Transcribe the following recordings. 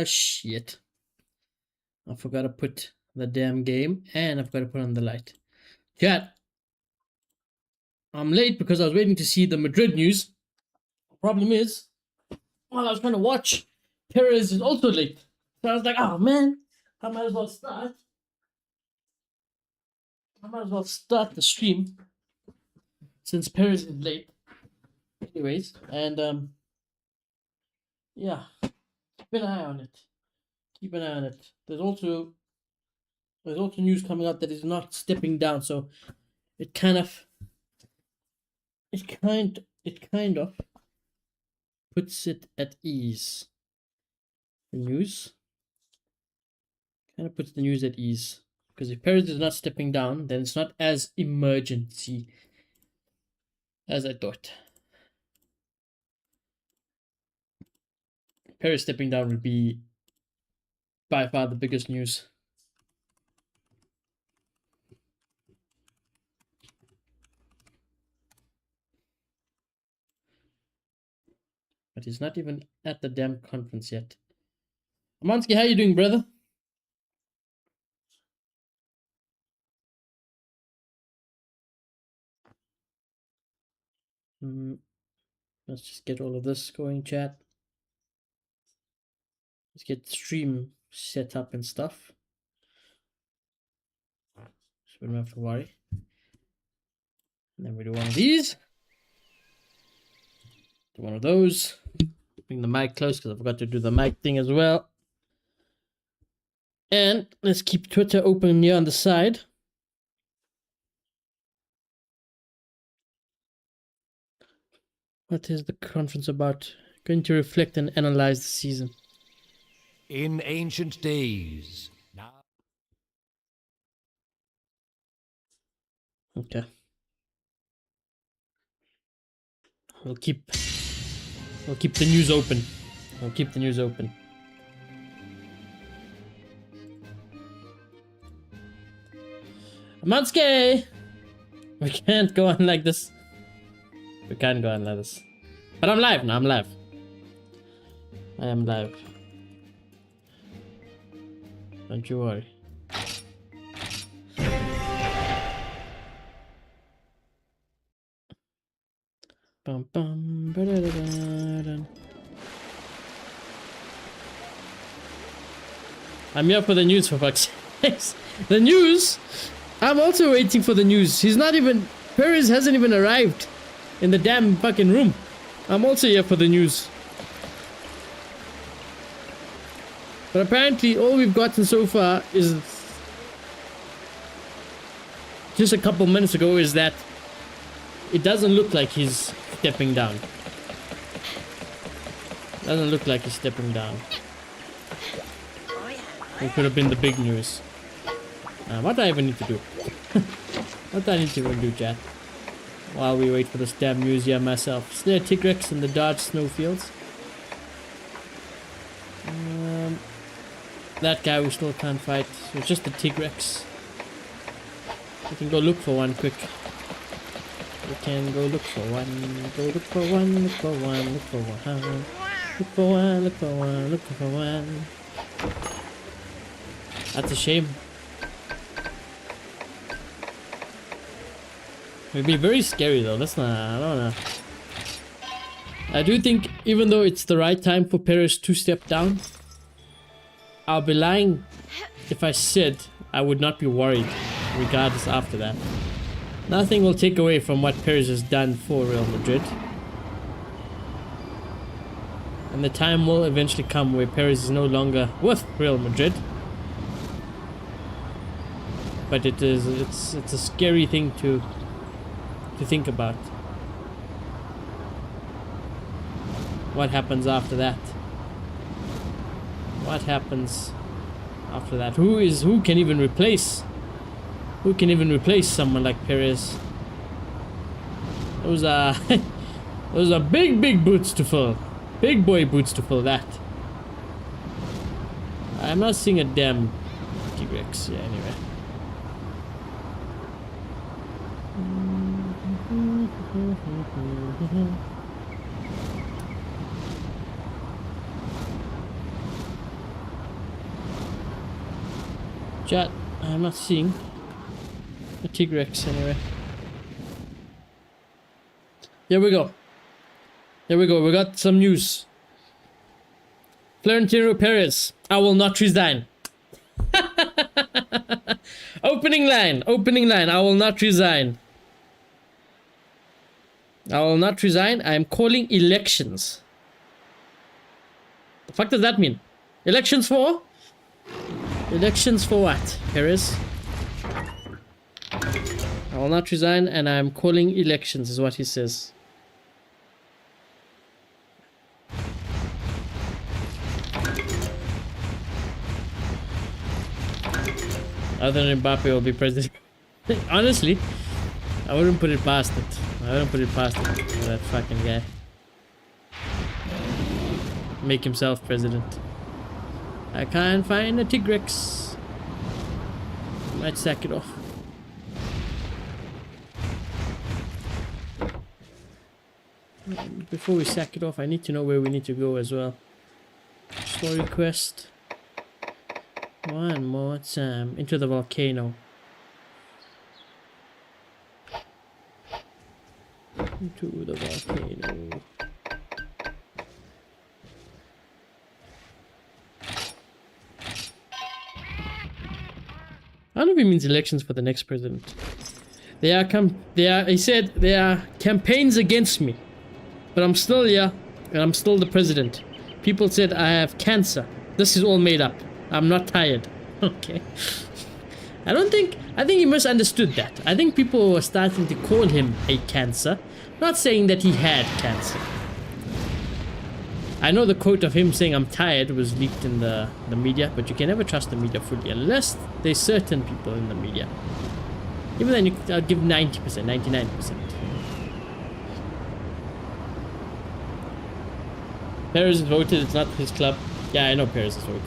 Shit. I forgot to put the damn game, and I've got to put on the light. Chat. I'm late because I was waiting to see the Madrid news. The problem is, while I was trying to watch, Perez is also late. So I was like, oh man, I might as well start. I might as well start the stream since Perez is late. Anyways, and yeah, keep an eye on it. Keep an eye on it. There's also news coming out that he's not stepping down, so it kind of puts it at ease. The news kind of puts the news at ease, because if Perez is not stepping down, then it's not as emergency as I thought. Perez stepping down would be by far the biggest news. But he's not even at the damn conference yet. Amansky, how you doing, brother? Let's just get all of this going, chat. Let's get stream set up and stuff, so we don't have to worry. And then we do one of these. Do one of those. Bring the mic close because I forgot to do the mic thing as well. And let's keep Twitter open here on the side. What is the conference about? Going to reflect and analyze the season. In ancient days. Now. Okay. We'll keep the news open. We'll keep the news open. Amanske! We can't go on like this. We can't go on like this. But I'm live now. I'm live. I am live. Don't you worry. Bum, bum, ba-da-da-da-da. I'm here for the news, for fuck's sake. The news? I'm also waiting for the news. Perez hasn't even arrived in the damn fucking room. I'm also here for the news. But apparently all we've gotten so far is, just a couple minutes ago, is that it doesn't look like he's stepping down. Doesn't look like he's stepping down. It could have been the big news. What do I even need to do? What do I need to even do, chat? While we wait for this damn news here myself. Is there a Tigrex in the Dodge snowfields? That guy we still can't fight. So it's just the Tigrex. We can go look for one quick. We can go look for one. Go look for one. Look for one. Look for one. Look for one. Look for one. Look for one. That's a shame. It'd be very scary though. That's not. I don't know. I do think, even though it's the right time for Perez to step down, I'll be lying if I said I would not be worried regardless after that. Nothing will take away from what Perez has done for Real Madrid. And the time will eventually come where Perez is no longer with Real Madrid. But it's a scary thing to think about. What happens after that? What happens after that? Who can even replace someone like Perez? Those are big boots to fill. Big boy boots to fill that. I'm not seeing a damn T-Rex. Yeah, anyway. Chat, I'm not seeing a Tigrex anyway. Here we go. Here we go. We got some news. Florentino Perez, I will not resign. Opening line. I will not resign. I will not resign. I am calling elections. The fuck does that mean? Elections for? Elections for what, Perez? I will not resign and I am calling elections, is what he says. Other than Mbappe will be president. Honestly, I wouldn't put it past it. That fucking guy. Make himself president. I can't find a Tigrex. Might sack it off. Before we sack it off, I need to know where we need to go as well. Story quest. One more time. Into the volcano. Into the volcano. I don't know if it means elections for the next president. He said there are campaigns against me. But I'm still here, and I'm still the president. People said I have cancer. This is all made up. I'm not tired. Okay. I think he misunderstood that. I think people were starting to call him a cancer. Not saying that he had cancer. I know the quote of him saying I'm tired was leaked in the media, but you can never trust the media fully unless there's certain people in the media. Even then, I'll give 90%, 99%. Perez has voted, it's not his club. Yeah, I know Perez has voted.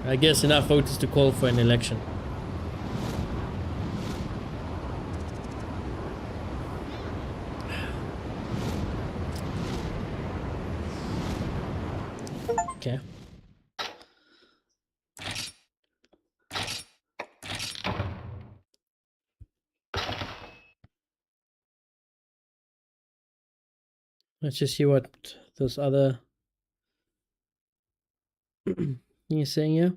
I guess enough voters to call for an election. Okay. Let's just see what those other things saying here.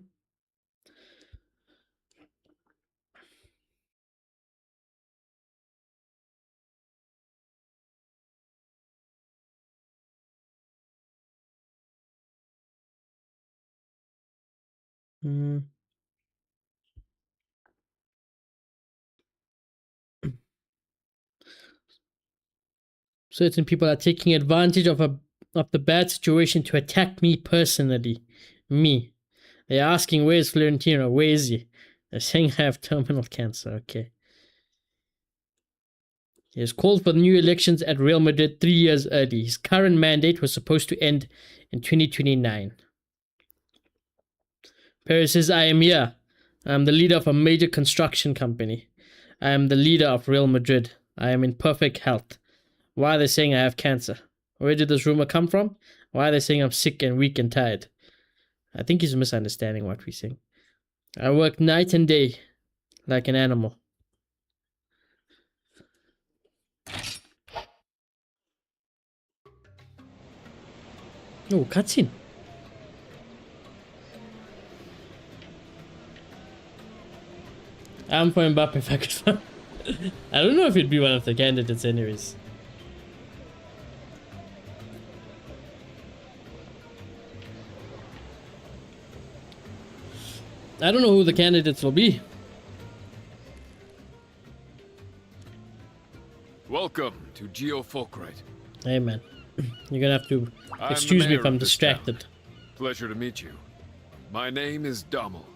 Certain people are taking advantage of the bad situation to attack me personally. Me. They're asking, where's Florentino? Where is he? They're saying I have terminal cancer. Okay. He has called for new elections at Real Madrid 3 years early. His current mandate was supposed to end in 2029. Perez says, I am here. I am the leader of a major construction company. I am the leader of Real Madrid. I am in perfect health. Why are they saying I have cancer? Where did this rumor come from? Why are they saying I'm sick and weak and tired? I think he's misunderstanding what we're saying. I work night and day like an animal. Oh, cutscene. I'm for Mbappe if I could find. I don't know if he'd be one of the candidates anyways. I don't know who the candidates will be. Welcome to Geofolkrite. Hey man, you're gonna have to excuse me if I'm distracted. Pleasure to meet you. My name is Dommel.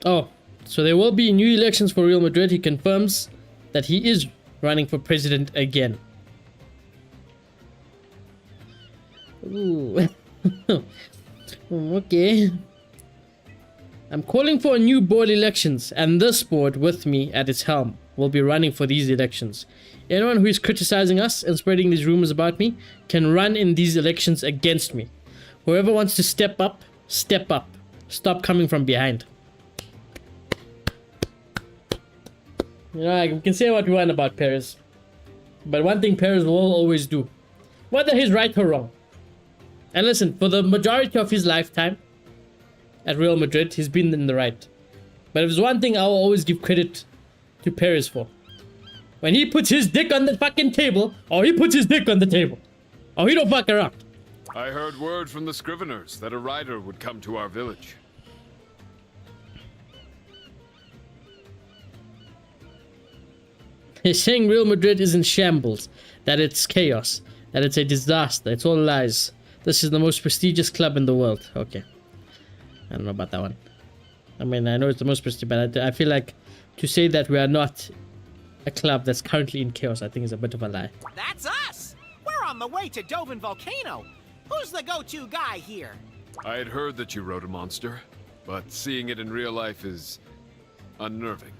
Oh, so there will be new elections for Real Madrid. He confirms that he is running for president again. Ooh. Okay. I'm calling for a new board elections, and this board with me at its helm will be running for these elections. Anyone who is criticizing us and spreading these rumors about me can run in these elections against me. Whoever wants to step up, step up. Stop coming from behind. You know, I can say what we want about Perez, but one thing Perez will always do, whether he's right or wrong. And listen, for the majority of his lifetime at Real Madrid, he's been in the right. But if there's one thing I will always give credit to Perez for, when he puts his dick on the fucking table, or he puts his dick on the table, or he don't fuck around. I heard word from the Scriveners that a rider would come to our village. He's saying Real Madrid is in shambles, that it's chaos, that it's a disaster, it's all lies. This is the most prestigious club in the world. Okay. I don't know about that one. I mean, I know it's the most prestigious, but I feel like to say that we are not a club that's currently in chaos, I think is a bit of a lie. That's us! We're on the way to Doven Volcano. Who's the go-to guy here? I had heard that you rode a monster, but seeing it in real life is unnerving.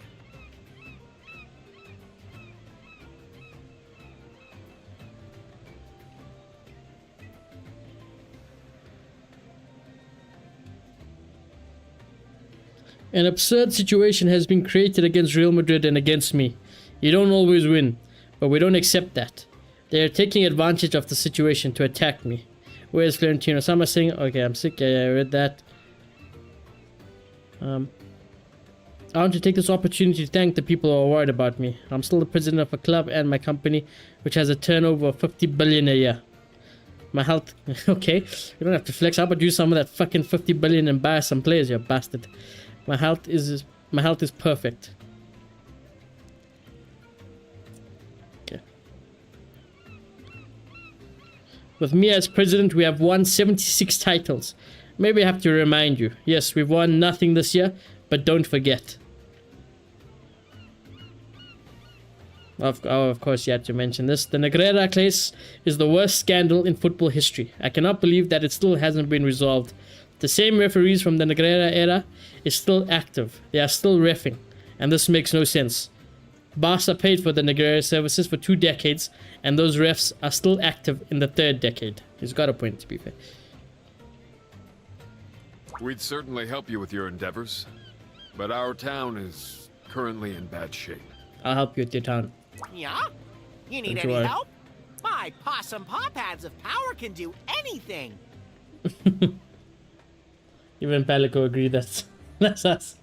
An absurd situation has been created against Real Madrid and against me. You don't always win, but we don't accept that. They are taking advantage of the situation to attack me. Where's Florentino? Some are saying, okay, I'm sick. Yeah, I read that. I want to take this opportunity to thank the people who are worried about me. I'm still the president of a club and my company, which has a turnover of 50 billion a year. My health, okay, you don't have to flex. How about use some of that fucking 50 billion and buy some players, you bastard. My health is perfect. Okay. With me as president, we have won 76 titles. Maybe I have to remind you. Yes, we've won nothing this year, but don't forget. Of course, you had to mention this. The Negreira case is the worst scandal in football history. I cannot believe that it still hasn't been resolved. The same referees from the Negreira era is still active. They are still reffing, and this makes no sense. Barca paid for the Negreira services for 2 decades, and those refs are still active in the 3rd decade. He's got a point, to be fair. We'd certainly help you with your endeavors, but our town is currently in bad shape. I'll help you with your town. Yeah? You need Don't any you worry. help? My possum paw pads of power can do anything. Even Palico agreed that's us.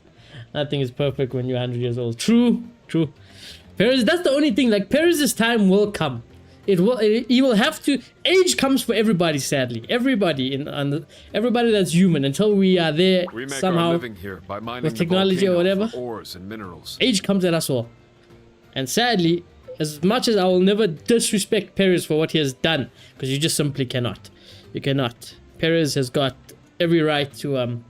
Nothing is perfect when you're 100 years old. True. Perez, that's the only thing. Like, Perez's time will come. He will have to. Age comes for everybody, sadly. Everybody everybody that's human. Until we are there We make somehow our living here by mining with the technology or volcano whatever. for ores and minerals. Age comes at us all. And sadly, as much as I will never disrespect Perez for what he has done, because you just simply cannot. You cannot. Perez has got every right to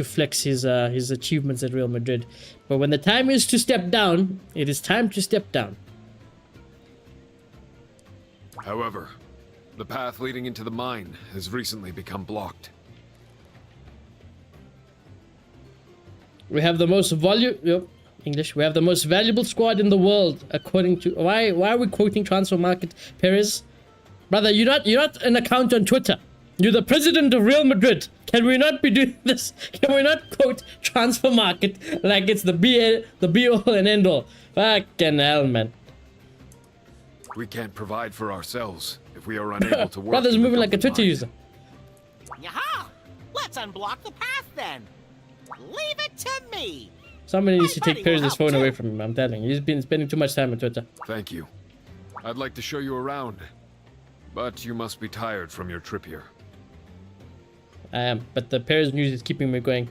flex his achievements at Real Madrid. But when the time is to step down, it is time to step down. However, the path leading into the mine has recently become blocked. We have the most We have the most valuable squad in the world, according to why are we quoting Transfer Market, Perez? Brother, you're not an account on Twitter. You're the president of Real Madrid. Can we not be doing this? Can we not quote Transfer Market like it's the be all and end all? Fucking hell, man. We can't provide for ourselves if we are unable to work. Brother's in the moving like a Dublin Twitter mine. user. Yaha! Let's unblock the path then. Leave it to me. Somebody needs to My take buddy Perez's will phone help away too. from him, I'm telling you. He's been spending too much time on Twitter. Thank you. I'd like to show you around, but you must be tired from your trip here. I am, but the Perez news is keeping me going.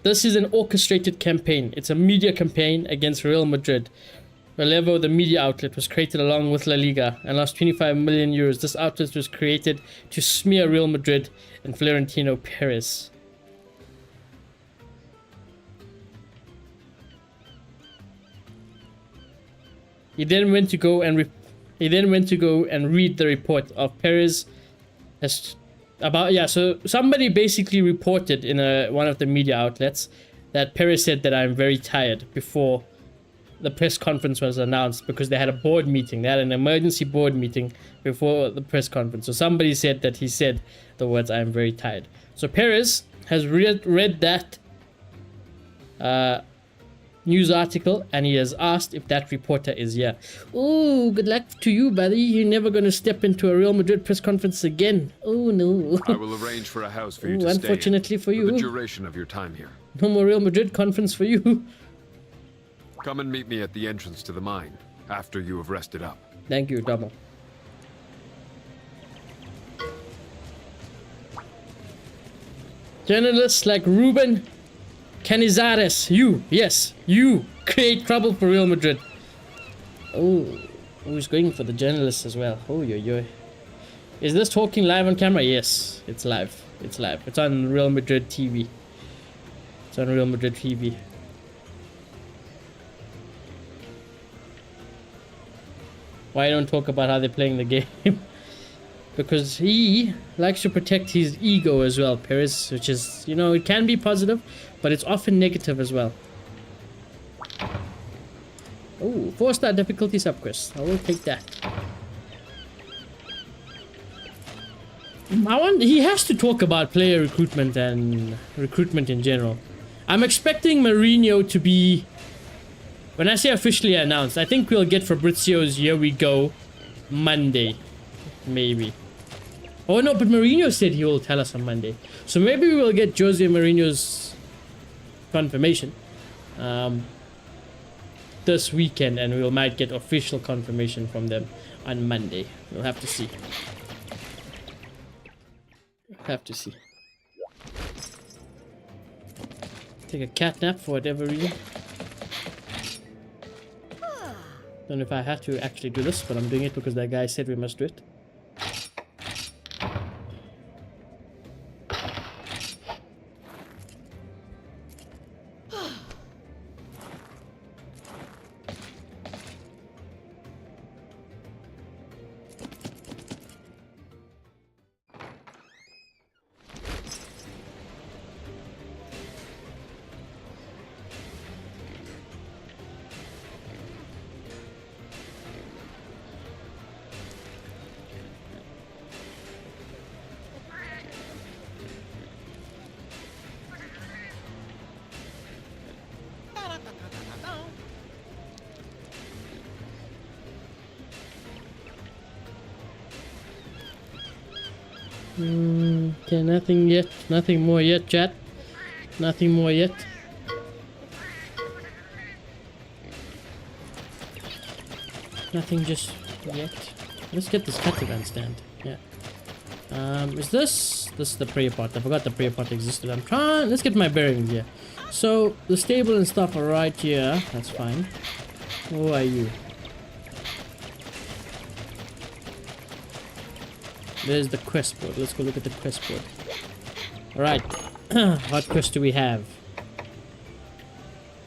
This is an orchestrated campaign. It's a media campaign against Real Madrid. Relevo, the media outlet, was created along with La Liga and lost 25 million euros. This outlet was created to smear Real Madrid and Florentino Perez. He then went to go and read the report of Perez As about, yeah, so somebody basically reported in one of the media outlets that Perez said that I'm very tired before the press conference was announced, because they had a board meeting. They had an emergency board meeting before the press conference. So somebody said that he said the words, "I'm very tired." So Perez has read that news article, and he has asked if that reporter is here. Oh, good luck to you, buddy. You're never going to step into a Real Madrid press conference again. Oh, no. I will arrange for a house for you to stay in. Unfortunately for you. The duration of your time here. No more Real Madrid conference for you. Come and meet me at the entrance to the mine, after you have rested up. Thank you, Double. Journalists like Ruben Canizares, you create trouble for Real Madrid. Oh, who's going for the journalists as well? Oh, yo. Is this talking live on camera? Yes, it's live. It's live. It's on Real Madrid TV. It's on Real Madrid TV. Why don't talk about how they're playing the game? Because he likes to protect his ego as well, Perez, which is, you know, it can be positive, but it's often negative as well. Oh, 4-star difficulty subquest. I will take that. He has to talk about player recruitment and recruitment in general. I'm expecting Mourinho to be, when I say officially announced, I think we'll get Fabrizio's "Here we go" Monday, maybe. Oh no, but Mourinho said he will tell us on Monday. So maybe we'll get Jose Mourinho's confirmation this weekend, and we might get official confirmation from them on Monday. We'll have to see. Take a cat nap for whatever reason. Don't know if I had to actually do this, but I'm doing it because that guy said we must do it. Okay, nothing yet. Nothing more yet, chat. Nothing more yet. Nothing just yet. Let's get this catavan stand. Yeah. Is this is the prayer pot? I forgot the prayer pot existed. I'm trying. Let's get my bearings here. So the stable and stuff are right here. That's fine. Who are you? There's the quest board. Let's go look at the quest board. Alright. What quest do we have?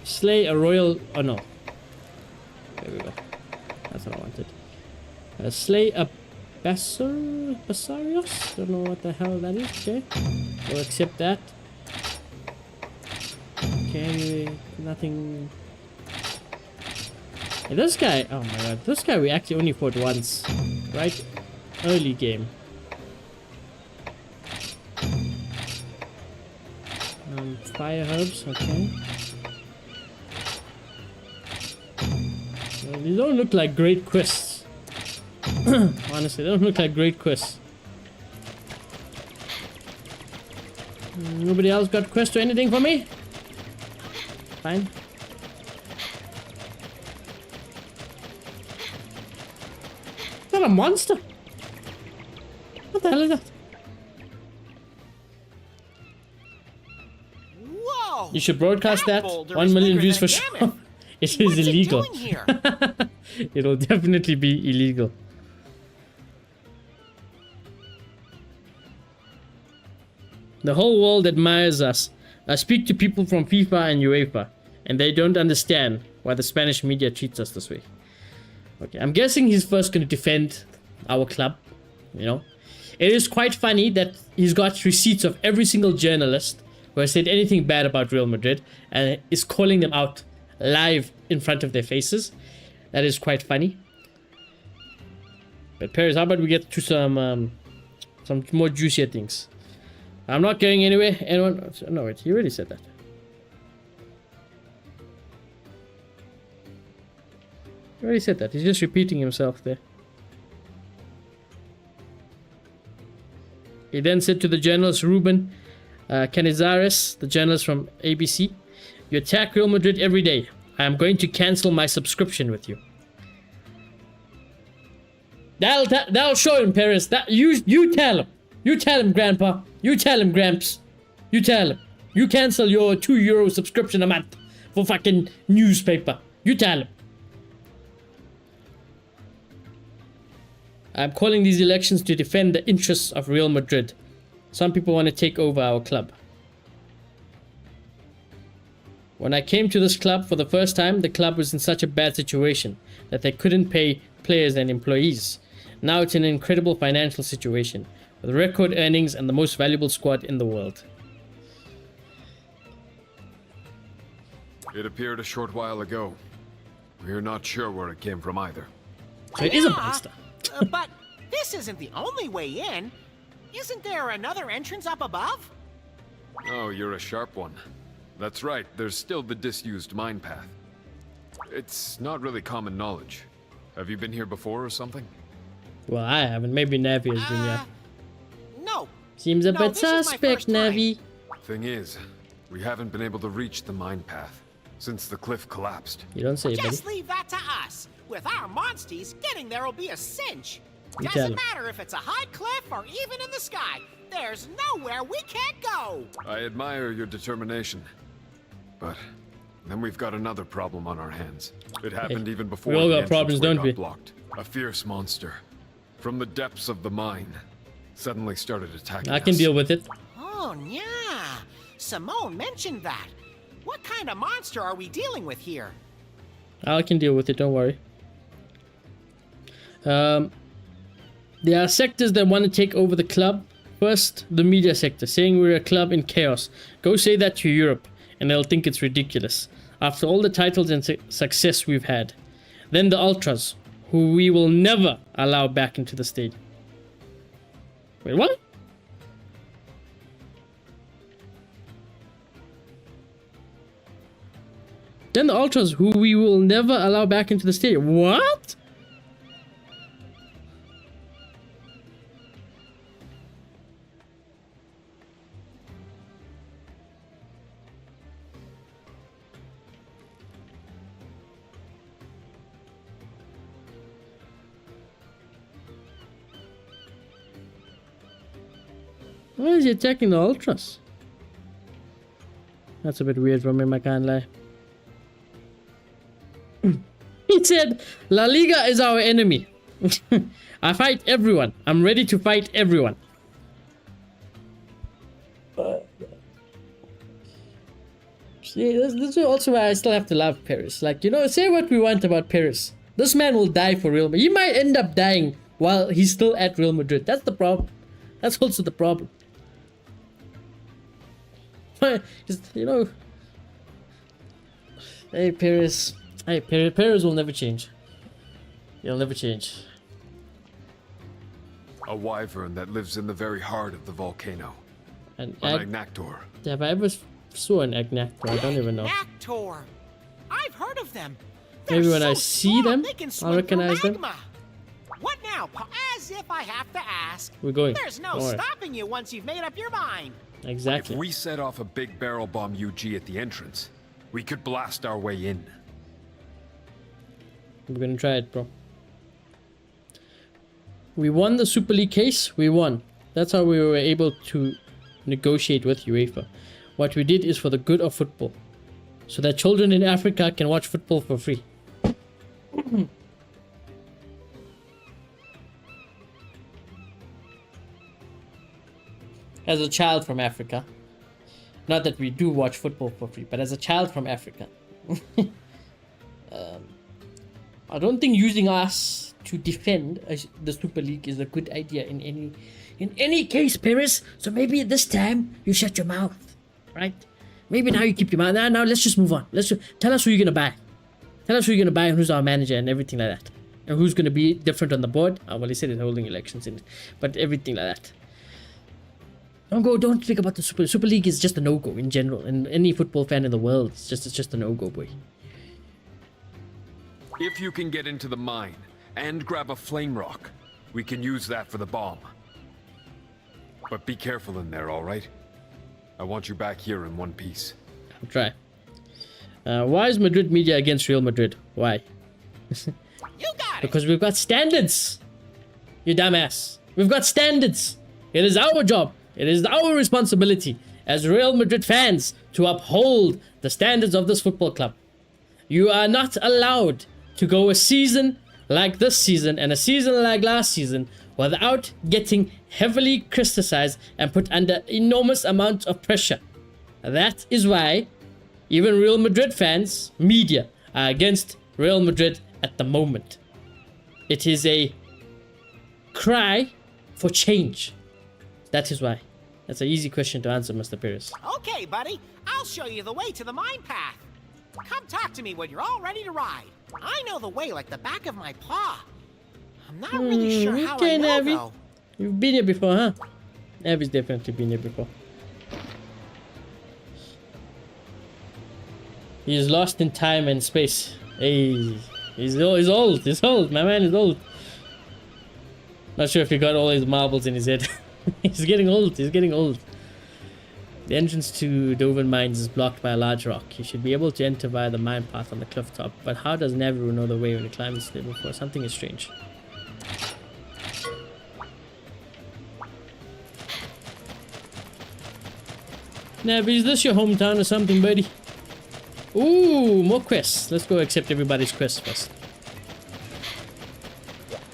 Slay a royal... Oh no. There we go. That's what I wanted. Slay a Basarios? Don't know what the hell that is. Okay. We'll accept that. Okay. Nothing... Hey, this guy... Oh my god. This guy we actually only fought once. Right? Early game. Fire herbs, okay. Well, these don't look like great quests. Honestly, they don't look like great quests. Nobody else got quest or anything for me? Fine. Is that a monster? What the hell is that? You should broadcast that. 1 million views for sure. It is illegal. It'll definitely be illegal. The whole world admires us. I speak to people from FIFA and UEFA, and they don't understand why the Spanish media treats us this way. Okay, I'm guessing he's first going to defend our club, you know. It is quite funny that he's got receipts of every single journalist who has said anything bad about Real Madrid and is calling them out live in front of their faces. That is quite funny. But Perez, how about we get to some more juicier things? I'm not going anywhere. Anyone? No, wait, he already said that. He already said that. He's just repeating himself there. He then said to the journalist Ruben Canizares, the journalist from ABC, "You attack Real Madrid every day. I am going to cancel my subscription with you." That'll show him, Perez. That you tell him. You tell him, Grandpa. You tell him, Gramps. You tell him. You cancel your €2 subscription a month for fucking newspaper. You tell him. I'm calling these elections to defend the interests of Real Madrid. Some people want to take over our club. When I came to this club for the first time, the club was in such a bad situation that they couldn't pay players and employees. Now it's in an incredible financial situation, with record earnings and the most valuable squad in the world. It appeared a short while ago. We're not sure where it came from either. So it is a monster. But this isn't the only way in. Isn't there another entrance up above? Oh, you're a sharp one. That's right, there's still the disused mine path. It's not really common knowledge. Have you been here before or something? Well, I haven't. Maybe Navi has been here. No. Seems a No, bit this is my suspect, first time. Navi. Thing is, we haven't been able to reach the mine path since the cliff collapsed. You don't say, buddy. Just leave that to us. With our monsties, getting there will be a cinch. You tell Doesn't him. matter if it's a high cliff or even in the sky. There's nowhere we can't go. I admire your determination. But then we've got another problem on our hands. It happened even before we all the got problems, entranceway don't we? got blocked. A fierce monster from the depths of the mine suddenly started attacking I can us. deal with it. Oh, yeah. Simone mentioned that. What kind of monster are we dealing with here? I can deal with it, don't worry. There are sectors that want to take over the club. First, the media sector, saying we're a club in chaos. Go say that to Europe, and they'll think it's ridiculous, after all the titles and success we've had. Then the ultras, who we will never allow back into the stadium. Wait, what? Then the ultras, who we will never allow back into the stadium. What? Why is he attacking the ultras? That's a bit weird from him, I can't lie. He said, La Liga is our enemy. I fight everyone. I'm ready to fight everyone. See, this is also why I still have to love Paris. Like, you know, say what we want about Paris. This man will die for Real Madrid. He might end up dying while he's still at Real Madrid. That's the problem. That's also the problem. Just, you know... Hey, Paris. Hey, Paris will never change. He'll never change. A wyvern that lives in the very heart of the volcano. An An agnactor. Have I ever saw an Agnactor? I don't even know. Actor. I've heard of them. Maybe They're when I so see strong, them, they can I'll swim through recognize them. magma. What now? As if I have to ask. We're going. There's no Don't worry. stopping you once you've made up your mind. Exactly. If we set off a big barrel bomb UG at the entrance, we could blast our way in. We're gonna try it, bro. We won the Super League case. We won. That's how we were able to negotiate with UEFA. What we did is for the good of football, so that children in Africa can watch football for free. As a child from Africa, not that we do watch football for free, but as a child from Africa, I don't think using us to defend the Super League is a good idea in In any case, Paris, so maybe this time you shut your mouth, right? Maybe now you keep your mouth. Now let's just move on. Tell us who you're gonna buy. Tell us who you're gonna buy and who's our manager and everything like that. And who's gonna be different on the board. Oh, well, he said he's holding elections in it, but everything like that. Don't think about the Super League is just a no-go in general, and any football fan in the world, it's just a no-go, boy. If you can get into the mine and grab a flame rock, we can use that for the bomb. But be careful in there, all right? I want you back here in one piece. I'll try. Why is Madrid media against Real Madrid? Why? You got it. Because we've got standards. You dumbass. We've got standards. It is our job. It is our responsibility as Real Madrid fans to uphold the standards of this football club. You are not allowed to go a season like this season and a season like last season without getting heavily criticized and put under enormous amounts of pressure. That is why even Real Madrid fans, media, are against Real Madrid at the moment. It is a cry for change. That is why. That's an easy question to answer, Mr. Paris. Okay, buddy. I'll show you the way to the mine path. Come talk to me when you're all ready to ride. I know the way like the back of my paw. I'm not really sure how I know, Navi. though. You've been here before, huh? Navi's definitely been here before. He's lost in time and space. Hey, he's old. He's old. My man is old. Not sure if he got all his marbles in his head. He's getting old. He's getting old. The entrance to Doven Mines is blocked by a large rock. You should be able to enter via the mine path on the cliff top. But how does Naviru know the way when he climbs there before? Something is strange. Navi, is this your hometown or something, buddy? Ooh, more quests. Let's go accept everybody's quests first.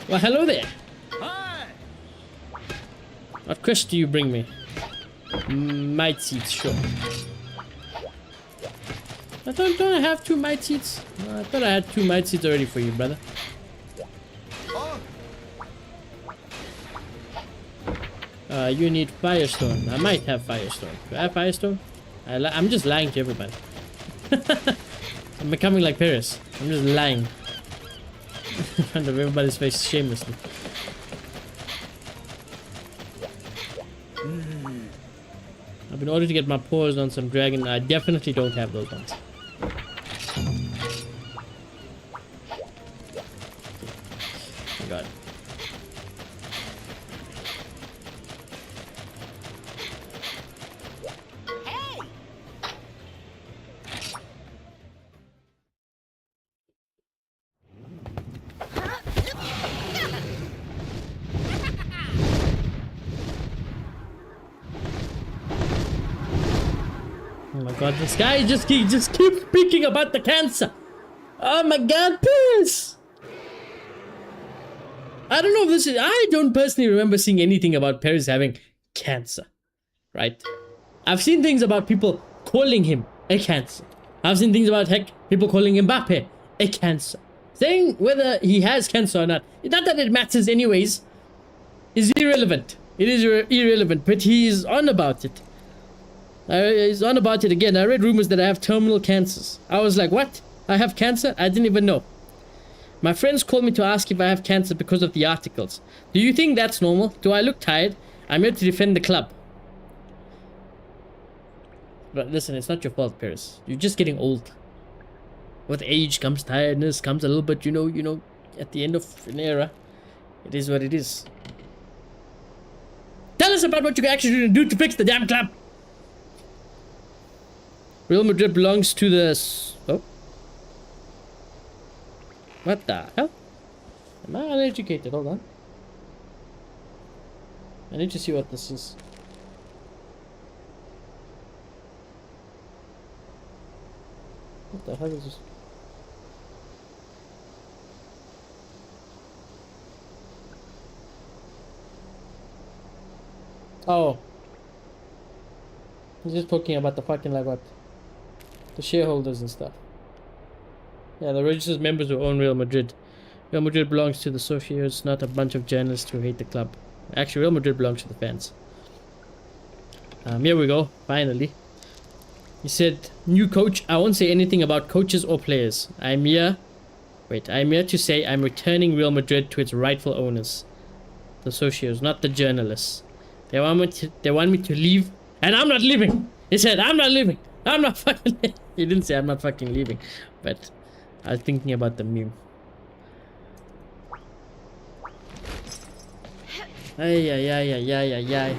Well, hello there. Hi! What quest do you bring me? Might seeds, sure. Don't I have 2 might seeds? I thought I had 2 might seeds already for you, brother. You need Firestone. I might have Firestone. Do I have Firestone? I'm just lying to everybody. I'm becoming like Paris. I'm just lying. In front of everybody's face shamelessly. I've been ordered to get my paws on some dragon. I definitely don't have those ones. Oh god. Hey! Oh my god, this guy just keeps speaking about the cancer. Oh my god, Paris! I don't know if this is... I don't personally remember seeing anything about Paris having cancer. Right? I've seen things about people calling him a cancer. I've seen things about, heck, people calling Mbappe a cancer. Saying whether he has cancer or not, not that it matters anyways, is irrelevant. It is irrelevant, but he's on about it. He's on about it again. I read rumors that I have terminal cancers. I was like, what? I have cancer? I didn't even know. My friends called me to ask if I have cancer because of the articles. Do you think that's normal? Do I look tired? I'm here to defend the club. But listen, it's not your fault, Paris. You're just getting old. With age comes tiredness, comes a little bit, you know, at the end of an era. It is what it is. Tell us about what you actually do to fix the damn club. Real Madrid belongs to the... Oh. What the hell? Am I uneducated? Hold on. I need to see what this is. What the hell is this? Oh. He's just talking about the fucking, like, what? The shareholders and stuff. Yeah, the registered members who own Real Madrid. Real Madrid belongs to the socios, not a bunch of journalists who hate the club. Actually, Real Madrid belongs to the fans. Here we go, finally. He said, new coach. I won't say anything about coaches or players. I'm here to say I'm returning Real Madrid to its rightful owners. The socios, not the journalists. They want me to leave, and I'm not leaving. He said, I'm not leaving. I'm not fucking leaving. He didn't say I'm not fucking leaving, but I was thinking about the meme. Ay.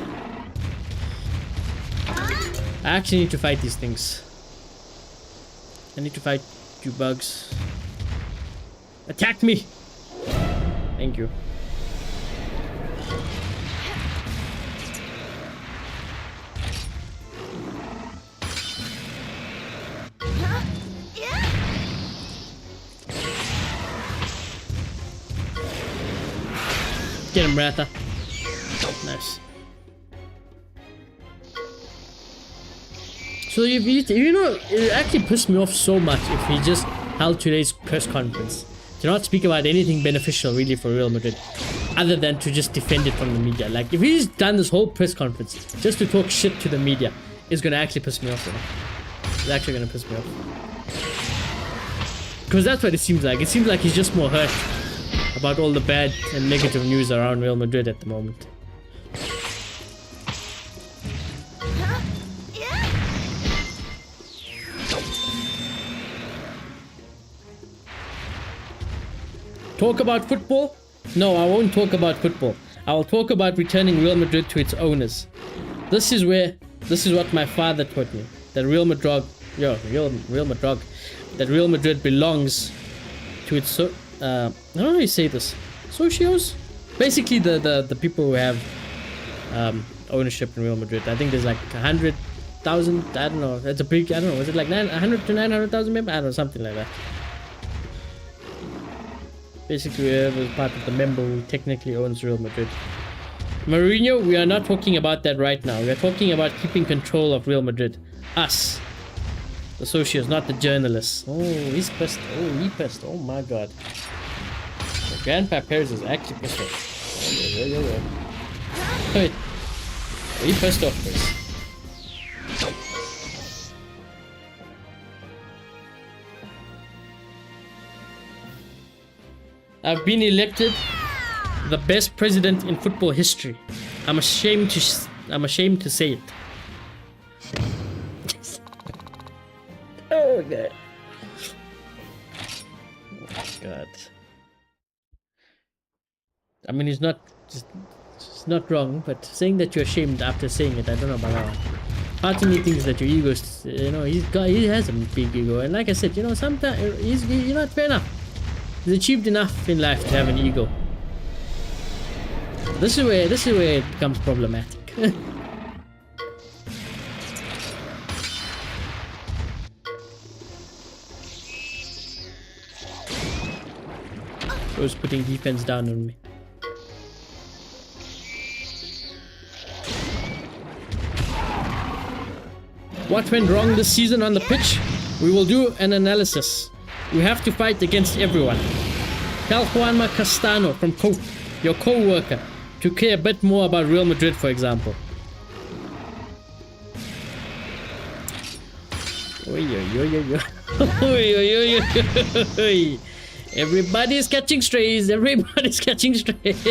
I actually need to fight these things. I need to fight you bugs. Attack me! Thank you. Get him, Ratha. Nice. So you know, it actually pissed me off so much if he just held today's press conference to not speak about anything beneficial really for Real Madrid, other than to just defend it from the media. Like, if he's done this whole press conference just to talk shit to the media, it's gonna actually piss me off. You know? It's actually gonna piss me off. Because that's what it seems like. It seems like he's just more hurt about all the bad and negative news around Real Madrid at the moment. Talk about football? No, I won't talk about football. I will talk about returning Real Madrid to its owners. This is what my father taught me. That Real Madrid belongs to its how do you say this? Socios? Basically the people who have ownership in Real Madrid. I think there's like 100,000, I don't know. It's a big, I don't know, was it like 100 to 900,000 maybe? I don't know, something like that. Basically, whoever is part of the member who technically owns Real Madrid. Mourinho, we are not talking about that right now. We are talking about keeping control of Real Madrid. Us. The socios, not the journalists. Oh, he's pissed. Oh, he pissed. Oh my god. Grandpa Perez is actually pissed off. Wait. He pissed off first. I've been elected the best president in football history. I'm ashamed to say it. Oh god. Oh god. I mean, it's not wrong, but saying that you're ashamed after saying it, I don't know about that one. Part of me thinks that your ego, you know, he has a big ego, and like I said, you know, sometimes you're not fair enough. He's achieved enough in life to have an ego. This is where it becomes problematic. Who's putting defense down on me? What went wrong this season on the pitch? We will do an analysis. We have to fight against everyone. Tell Juanma Castano from Cope, your co-worker, to care a bit more about Real Madrid, for example. Everybody's catching strays. Everybody's catching strays.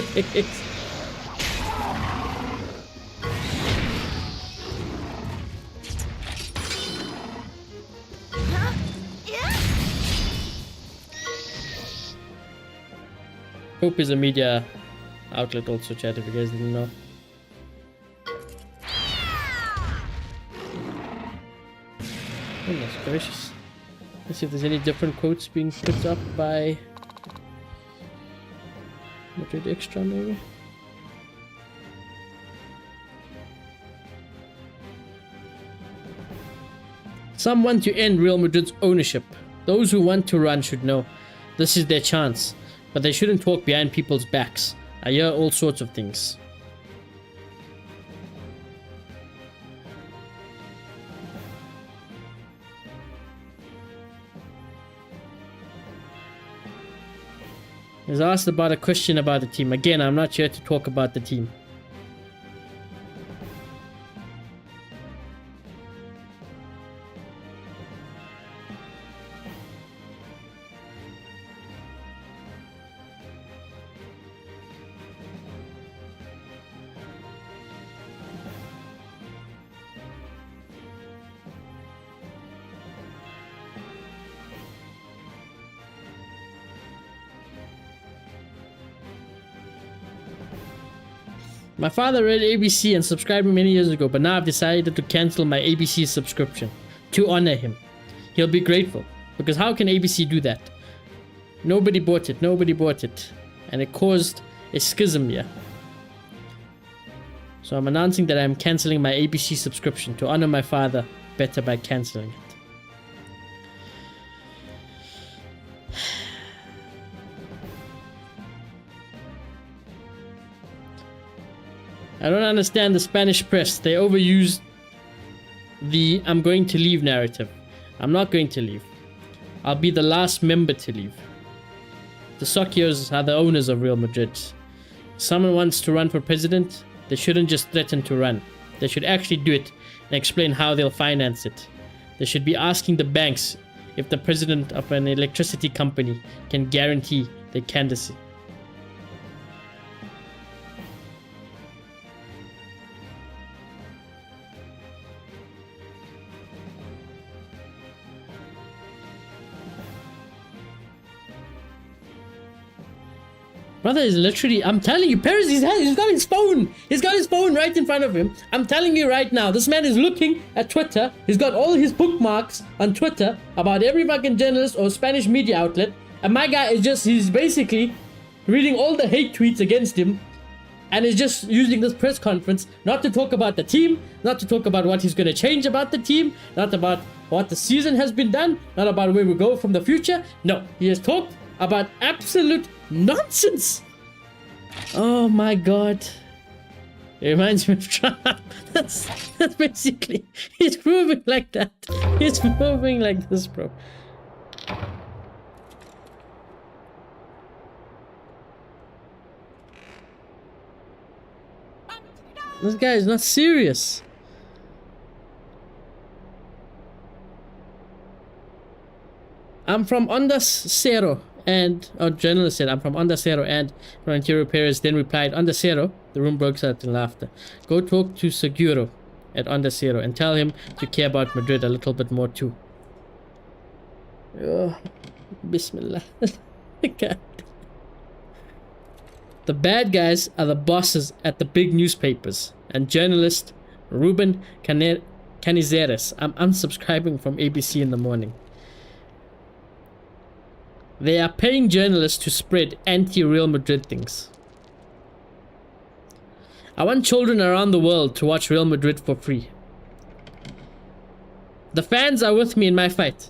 Hope is a media outlet also, chat, if you guys didn't know. Goodness gracious. Let's see if there's any different quotes being picked up by Madrid Extra, maybe? Some want to end Real Madrid's ownership. Those who want to run should know this is their chance. But they shouldn't talk behind people's backs. I hear all sorts of things. I was asked about a question about the team. Again, I'm not here to talk about the team. My father read ABC and subscribed me many years ago, but now I've decided to cancel my ABC subscription to honor him. He'll be grateful, because how can ABC do that? Nobody bought it, and it caused a schism here. So I'm announcing that I'm cancelling my ABC subscription to honor my father better by cancelling it. I don't understand the Spanish press. They overuse the I'm going to leave narrative. I'm not going to leave. I'll be the last member to leave. The Socios are the owners of Real Madrid. If someone wants to run for president, they shouldn't just threaten to run. They should actually do it and explain how they'll finance it. They should be asking the banks if the president of an electricity company can guarantee their candidacy. Brother is literally, I'm telling you, Perez, he's got his phone. He's got his phone right in front of him. I'm telling you right now, this man is looking at Twitter. He's got all his bookmarks on Twitter about every fucking journalist or Spanish media outlet. And my guy is just, he's basically reading all the hate tweets against him. And is just using this press conference not to talk about the team, not to talk about what he's going to change about the team, not about what the season has been done, not about where we go from the future. No, he has talked about absolute nonsense. Oh my god. It reminds me of Trump. That's basically, he's moving like that. He's moving like this, bro. This guy is not serious. I'm from Ondas Cero. And a journalist said, I'm from Onda Cero, and Florentino Perez then replied, Onda Cero. The room broke out in laughter. Go talk to Seguro at Onda Cero and tell him to care about Madrid a little bit more too. Oh, Bismillah. God. The bad guys are the bosses at the big newspapers, and journalist Ruben Canizares. I'm unsubscribing from ABC in the morning. They are paying journalists to spread anti-Real Madrid things. I want children around the world to watch Real Madrid for free. The fans are with me in my fight.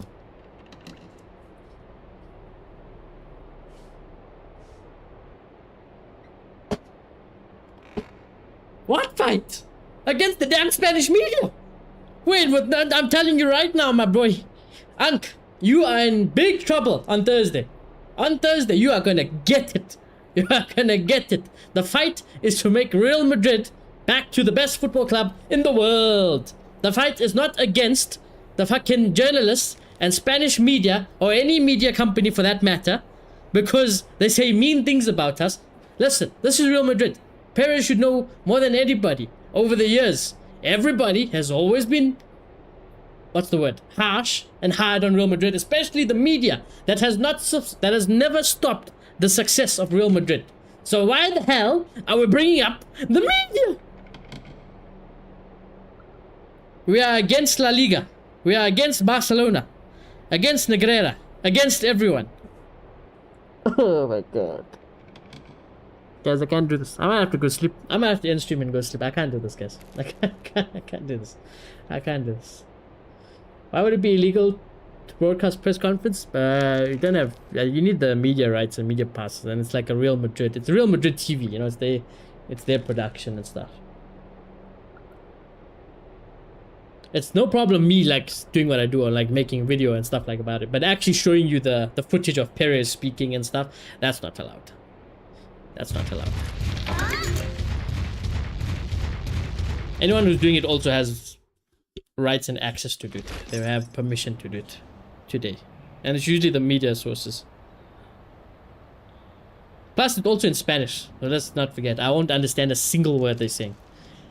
What fight? Against the damn Spanish media? Wait, I'm telling you right now, my boy. Unc, you are in big trouble on Thursday. On Thursday, you are gonna get it. You are gonna get it. The fight is to make Real Madrid back to the best football club in the world. The fight is not against the fucking journalists and Spanish media, or any media company for that matter, because they say mean things about us. Listen, this is Real Madrid. Perez should know more than anybody. Over the years, everybody has always been, what's the word, harsh and hard on Real Madrid, especially the media that has never stopped the success of Real Madrid. So why the hell are we bringing up the media? We are against La Liga. We are against Barcelona, against Negreira, against everyone. Oh my god. Guys, I can't do this. I might have to go sleep. I might have to end stream and go sleep. I can't do this, guys. I can't do this. I can't do this. Why would it be illegal to broadcast press conference? You don't have. You need the media rights and media passes, and it's like a Real Madrid. It's Real Madrid TV. You know, it's their production and stuff. It's no problem me like doing what I do or like making video and stuff like about it, but actually showing you the footage of Perez speaking and stuff, that's not allowed. That's not allowed. Anyone who's doing it also has rights and access to do it. They have permission to do it today. And it's usually the media sources. Plus, it's also in Spanish. So let's not forget. I won't understand a single word they're saying.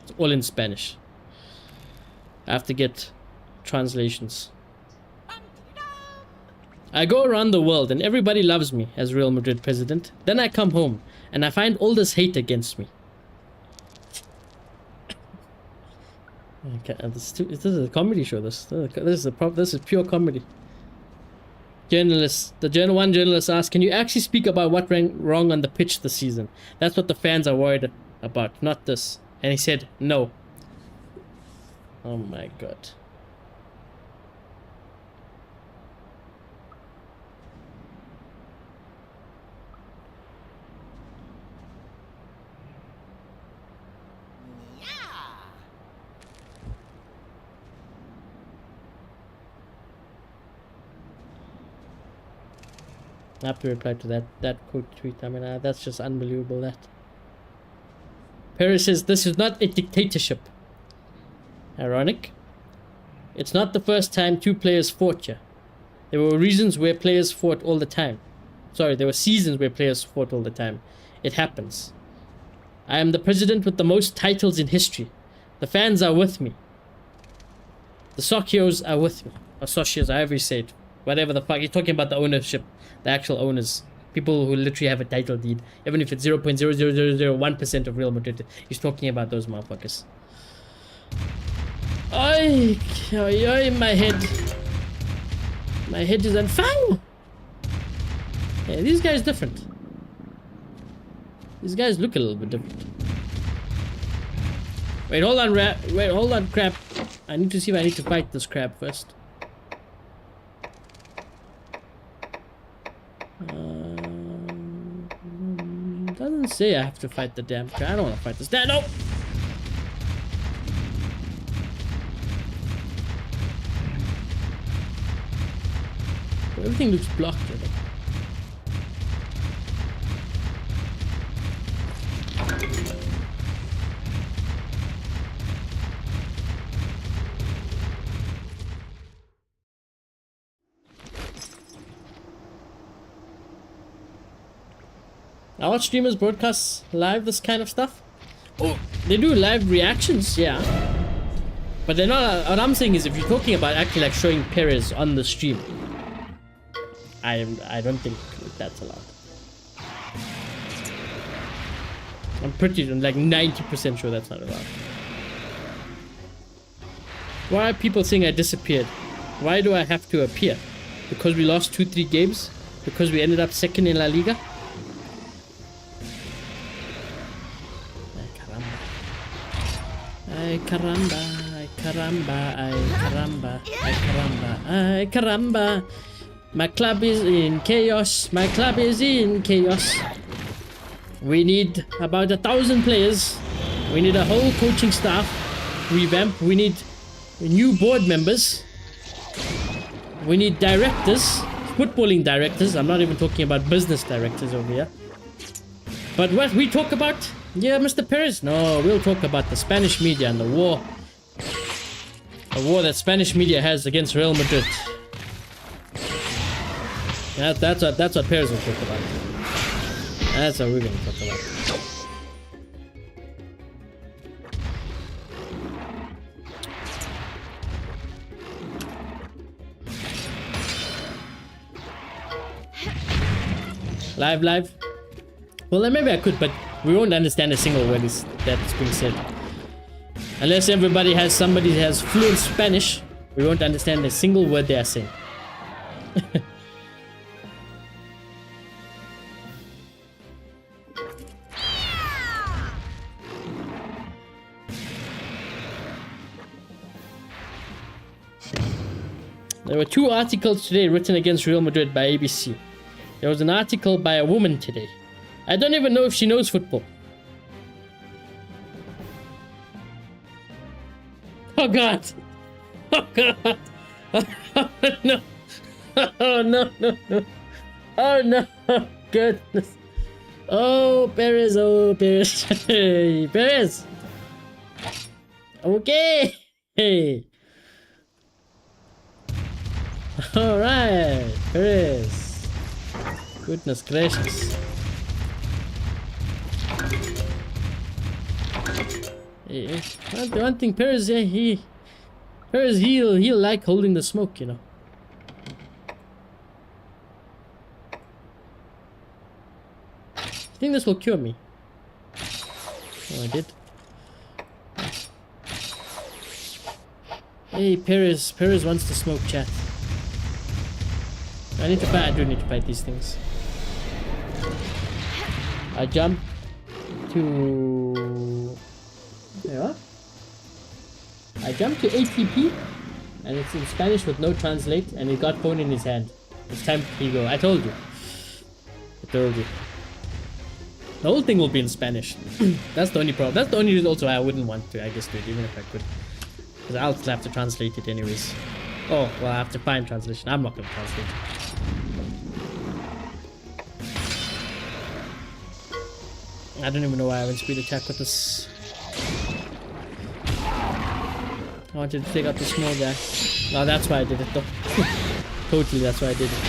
It's all in Spanish. I have to get translations. I go around the world and everybody loves me as Real Madrid president. Then I come home and I find all this hate against me. Okay, this is a comedy show. This is pure comedy. Journalists. One journalist asked, "Can you actually speak about what went wrong on the pitch this season? That's what the fans are worried about, not this." And he said, "No." Oh my god. I have to reply to that quote tweet. I mean, that's just unbelievable. That Perez says this is not a dictatorship. Ironic. It's not the first time two players fought here. There were reasons where players fought all the time. Sorry, there were seasons where players fought all the time. It happens. I am the president with the most titles in history. The fans are with me. The Socios are with me. Or Socios, however you say it. Whatever the fuck. He's talking about the ownership. The actual owners. People who literally have a title deed. Even if it's 0.00001% of Real Madrid. He's talking about those motherfuckers. Oi, my head. My head is on fire. Yeah, these guys different. These guys look a little bit different. Wait, hold on, wait, hold on, crab. I need to see if I need to fight this crab first. Doesn't say I have to fight the damn crab. I don't want to fight this. No! Everything looks blocked. I watch streamers broadcast live this kind of stuff. Oh, they do live reactions, yeah. But they're not. What I'm saying is, if you're talking about actually like showing Perez on the stream, I don't think that's allowed. I'm like 90% sure that's not allowed. Why are people saying I disappeared? Why do I have to appear? Because we lost 2-3 games? Because we ended up second in La Liga? Ay caramba, ay caramba, ay caramba, ay caramba, ay caramba. My club is in chaos. My club is in chaos. We need about 1,000 players. We need a whole coaching staff revamp. We need new board members. We need directors, footballing directors. I'm not even talking about business directors over here. But what we talk about, yeah, Mr. Perez? No, we'll talk about the Spanish media and the war. The war that Spanish media has against Real Madrid. That's what Perez will talk about. That's what we're gonna talk about. Live. Well, then maybe I could, but we won't understand a single word that's being said. Unless somebody has fluent Spanish, we won't understand a single word they are saying. There were 2 articles today written against Real Madrid by ABC. There was an article by a woman today. I don't even know if she knows football. Oh god! Oh god! Oh no! Oh no! Oh no! Goodness! Oh Perez! Oh Perez! Hey Perez! Okay! Hey! All right, Perez. Goodness gracious. Hey, one thing, Perez, yeah, he'll like holding the smoke, you know. I think this will cure me. Oh, I did. Hey, Perez wants to smoke, chat. I need to fight. I do need to fight these things. I jump to... Yeah. I jumped to ATP, and it's in Spanish with no translate, and he got phone in his hand. It's time to go. I told you. I told you. The whole thing will be in Spanish. That's the only problem. That's the only reason also I wouldn't want to, I guess, do it, even if I could. Because I'll still have to translate it anyways. Oh, well, I have to find translation. I'm not going to translate it. I don't even know why I went speed attack with this. I wanted to take out the small guy. Oh, that's why I did it though. Totally, that's why I did it.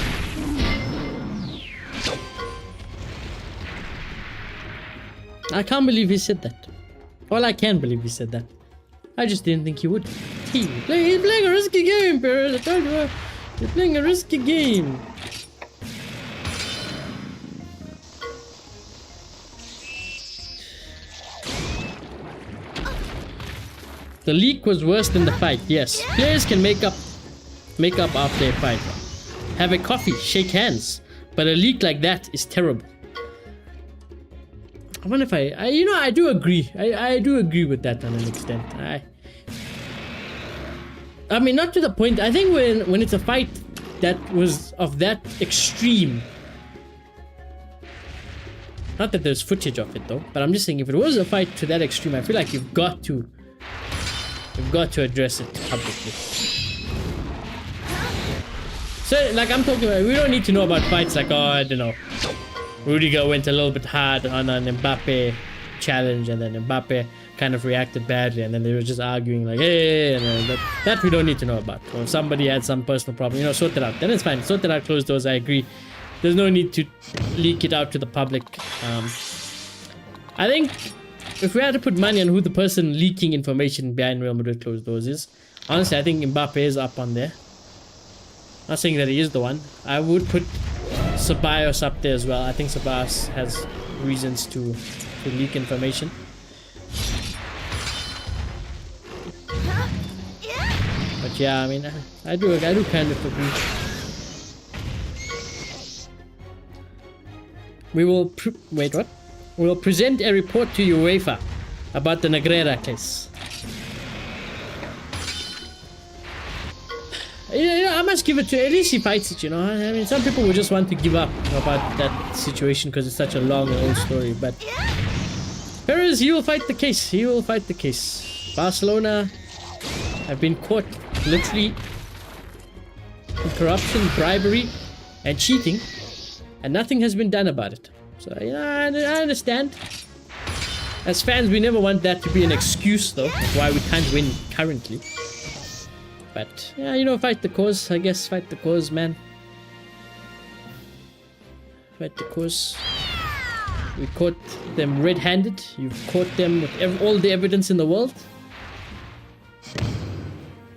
I can't believe he said that. Well, I can believe he said that. I just didn't think he would. He's playing a risky game, Paris. I told you, you're playing a risky game. The leak was worse than the fight, yes. Players can make up after a fight. Have a coffee, shake hands. But a leak like that is terrible. I wonder if I do agree. I do agree with that to an extent. I mean, not to the point. I think when it's a fight that was of that extreme. Not that there's footage of it though, but I'm just saying if it was a fight to that extreme, I feel like you've got to address it publicly. So, like I'm talking about, we don't need to know about fights like, oh, I don't know, Rudiger went a little bit hard on an Mbappe challenge and then Mbappe kind of reacted badly and then they were just arguing like, hey, and that we don't need to know about. Or if somebody had some personal problem, you know, sort it out. Then it's fine. Sort it out, close doors, I agree. There's no need to leak it out to the public. I think if we had to put money on who the person leaking information behind Real Madrid closed doors is, honestly, I think Mbappe is up on there. Not saying that he is the one. I would put Ceballos up there as well. I think Ceballos has reasons to leak information. But yeah, I mean, I do kind of agree. We will wait, what? We will present a report to UEFA about the Negreira case. Yeah, I must give it to, at least he fights it, you know. I mean, some people would just want to give up about that situation because it's such a long and old story, but Perez, he will fight the case. He will fight the case. Barcelona have been caught literally in corruption, bribery, and cheating, and nothing has been done about it. So, you know, I understand. As fans, we never want that to be an excuse, though, of why we can't win currently. But, yeah, you know, fight the cause, I guess. Fight the cause, man. Fight the cause. We caught them red-handed. You've caught them with all the evidence in the world.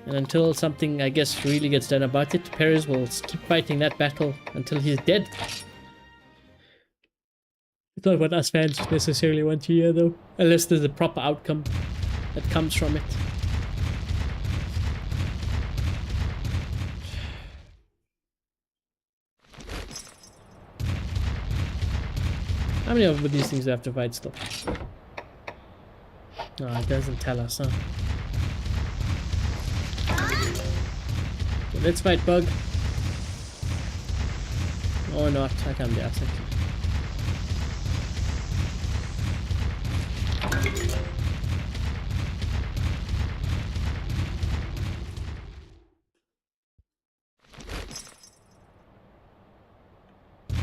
And until something, I guess, really gets done about it, Perez will keep fighting that battle until he's dead. It's not what us fans necessarily want to hear, though. Unless there's a proper outcome that comes from it. How many of these things do I have to fight still? No, it doesn't tell us, huh? Okay, let's fight Bug. Or not, I can't be asked.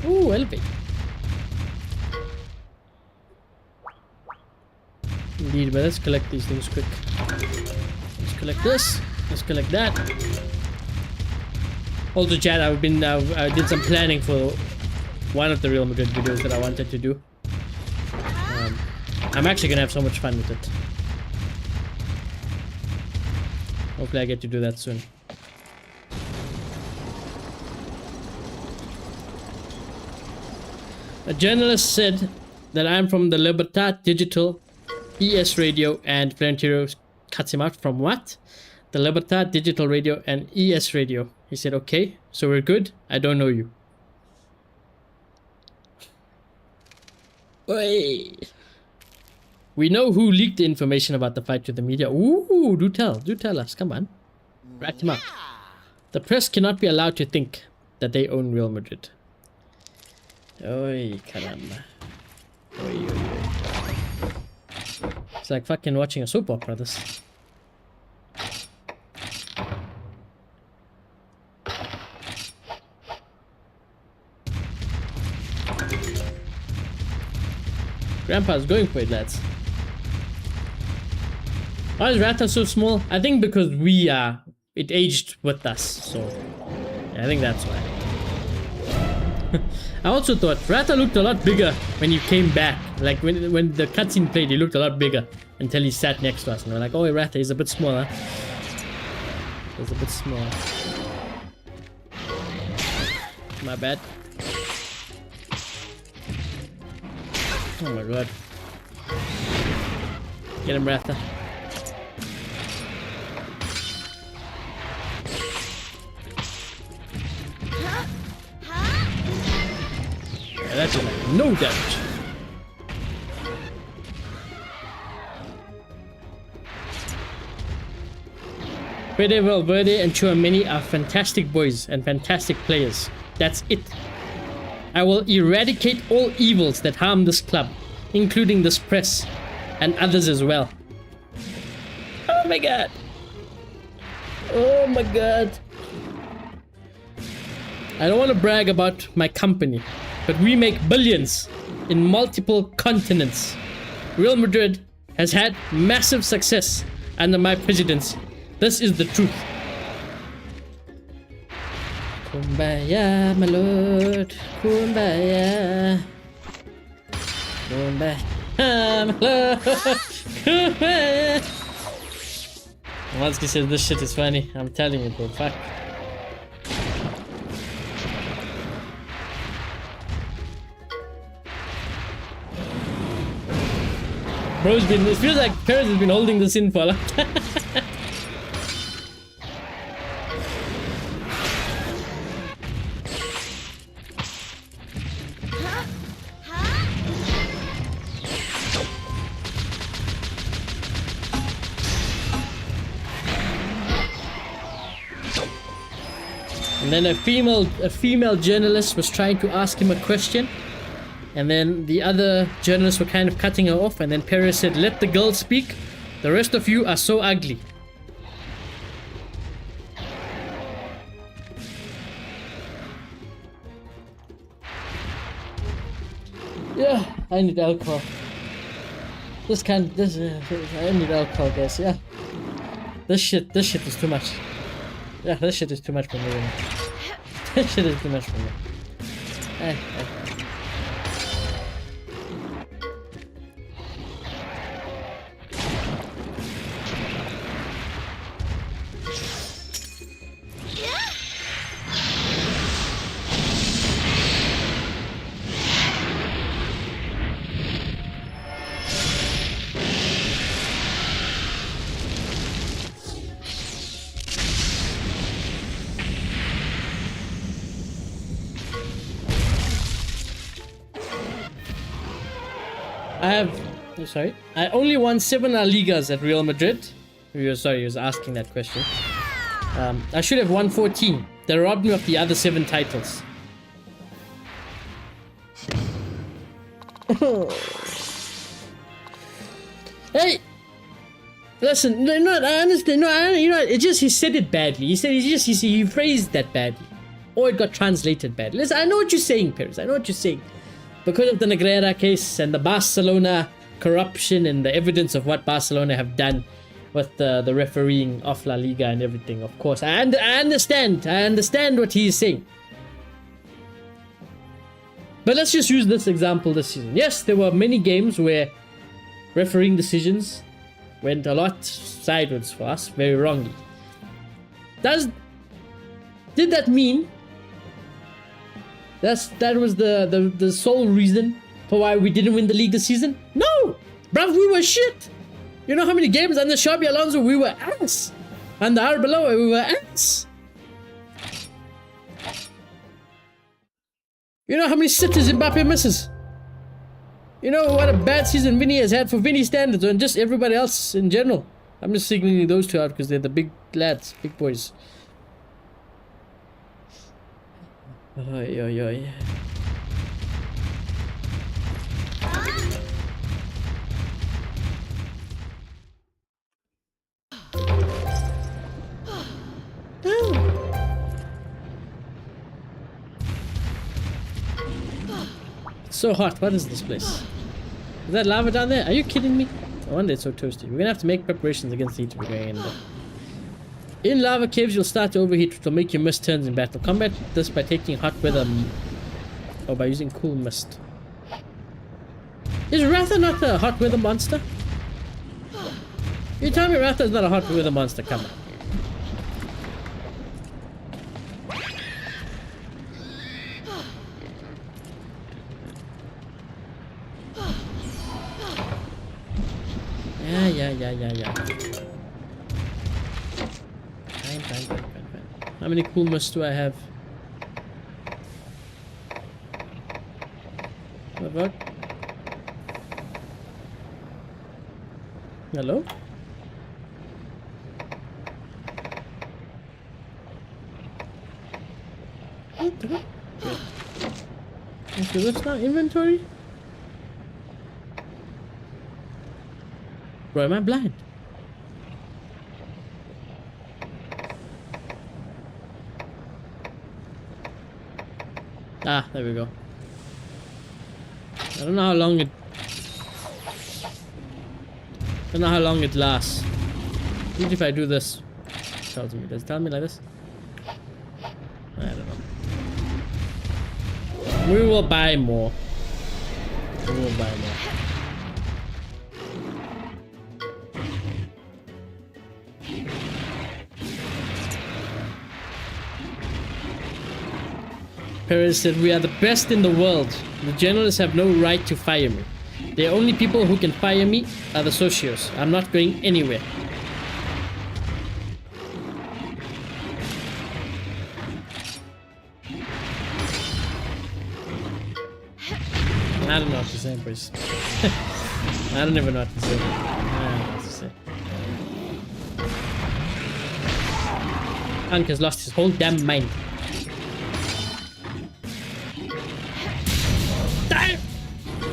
Ooh, elevate. Indeed, but let's collect these things quick. Let's collect this. Let's collect that. Also, chat, I did some planning for one of the Real Madrid videos that I wanted to do. I'm actually gonna have so much fun with it. Hopefully I get to do that soon. A journalist said that I'm from the Libertad Digital, ES Radio, and Florentino cuts him out from what? the Libertad Digital Radio and ES Radio. He said, okay, so we're good. I don't know you. Oi. We know who leaked the information about the fight to the media. Ooh, do tell us. Come on. Rat him out. The press cannot be allowed to think that they own Real Madrid. Oi, caramba. Oi, oi, oi. It's like fucking watching a soap opera, this. Grandpa's going for it, lads. Why is RATHA so small? I think because it aged with us, so yeah, I think that's why. I also thought RATHA looked a lot bigger when you came back. Like when the cutscene played, he looked a lot bigger until he sat next to us, and we're like, oh, RATHA is a bit smaller. He's a bit smaller. My bad. Oh my god. Get him, RATHA. Yeah, that did like no damage. Fede Valverde and Chouameni are fantastic boys and fantastic players. That's it. I will eradicate all evils that harm this club, including this press and others as well. Oh my god. Oh my god. I don't want to brag about my company, but we make billions in multiple continents. Real Madrid has had massive success under my presidency. This is the truth. Kumbaya, my lord. Kumbaya. Kumbaya, my lord. Kumbaya. Mansky says this shit is funny. I'm telling you, bro. Fuck. Bro's been. It feels like Perez has been holding this in for a long time. And then a female journalist was trying to ask him a question, and then the other journalists were kind of cutting her off, and then Perez said, "Let the girl speak. The rest of you are so ugly." Yeah, I need alcohol. I need alcohol, guys. Yeah, this shit is too much. Yeah, this shit is too much for me. This shit is too much for me. I only won 7 La Ligas at Real Madrid. He was asking that question. I should have won 14. They robbed me of the other 7 titles. Hey! Listen, no, I understand. No, it just, he said it badly. He phrased that badly. Or it got translated badly. Listen, I know what you're saying, Perez. I know what you're saying. Because of the Negreira case and the Barcelona corruption and the evidence of what Barcelona have done with the refereeing of La Liga and everything, of course. I understand what he is saying. But let's just use this example this season. Yes, there were many games where refereeing decisions went a lot sideways for us, very wrongly. Did that mean that was the sole reason for why we didn't win the league this season? No! Bruv, we were shit! You know how many games under Xabi Alonso we were ass? And the hour below we were ants. You know how many sitters Mbappe misses? You know what a bad season Vinny has had for Vinny standards and just everybody else in general. I'm just signaling those two out because they're the big lads, big boys. Oi, oi, oi. It's so hot. What is this place? Is that lava down there? Are you kidding me? No wonder it's so toasty. We're gonna have to make preparations against the heat we're going in there. In lava caves, you'll start to overheat, which will make you miss turns in battle. Combat this by taking hot weather or by using cool mist. Is RATHA not a hot weather monster? You tell me RATHA is not a hot weather monster, come on. Yeah. Fine. How many cool musts do I have? What? Hello? What the heck? Okay, that's not inventory? Bro, am I blind? Ah, there we go. I don't know how long it... I don't know how long it lasts. Even if I do this. It tells me. Does it tell me like this? I don't know. We will buy more. We will buy more. Perez said, we are the best in the world. The generals have no right to fire me. The only people who can fire me are the socios. I'm not going anywhere. I don't know what to say, boys. I don't even know what to say. I don't know what to say. Hank has lost his whole damn mind.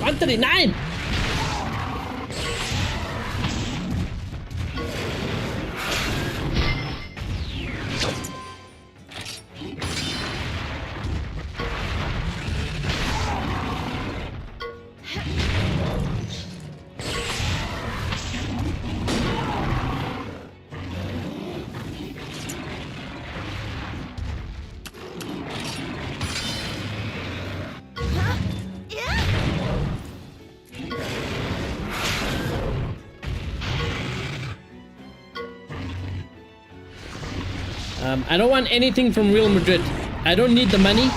139! I don't want anything from Real Madrid. I don't need the money.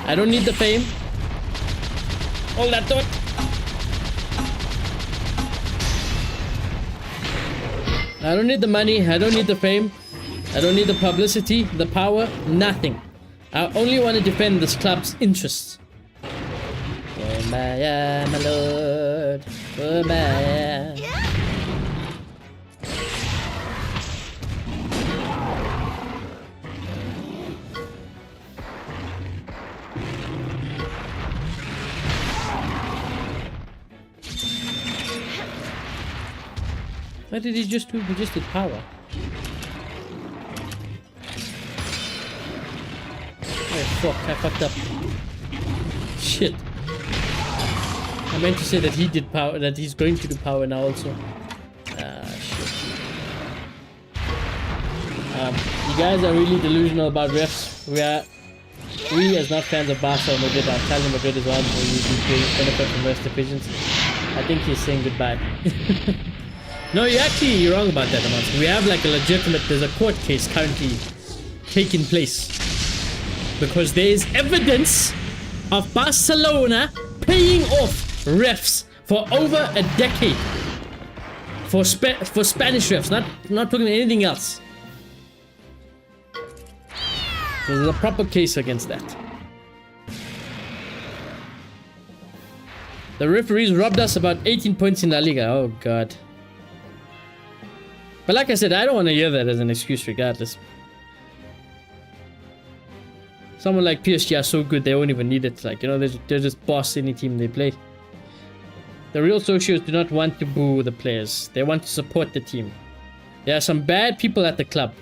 I don't need the fame. All that thought. I don't need the money. I don't need the fame. I don't need the publicity, the power, nothing. I only want to defend this club's interests. Kumbaya, my lord. Kumbaya. What did he just do? He just did power. Oh fuck, I fucked up. Shit. I meant to say that he did power, that he's going to do power now also. Ah, shit. You guys are really delusional about refs. We as not fans of Barca or Madrid are telling Madrid as well for you to benefit from rest divisions. I think he's saying goodbye. No, you're wrong about that, Amans. We have like a legitimate, there's a court case currently taking place. Because there is evidence of Barcelona paying off refs for over a decade. For Spanish refs, not talking about anything else. There's a proper case against that. The referees robbed us about 18 points in La Liga. Oh god. But like I said, I don't want to hear that as an excuse regardless. Someone like PSG are so good they won't even need it. Like, you know, they're just boss any team they play. The real socios do not want to boo the players. They want to support the team. There are some bad people at the club,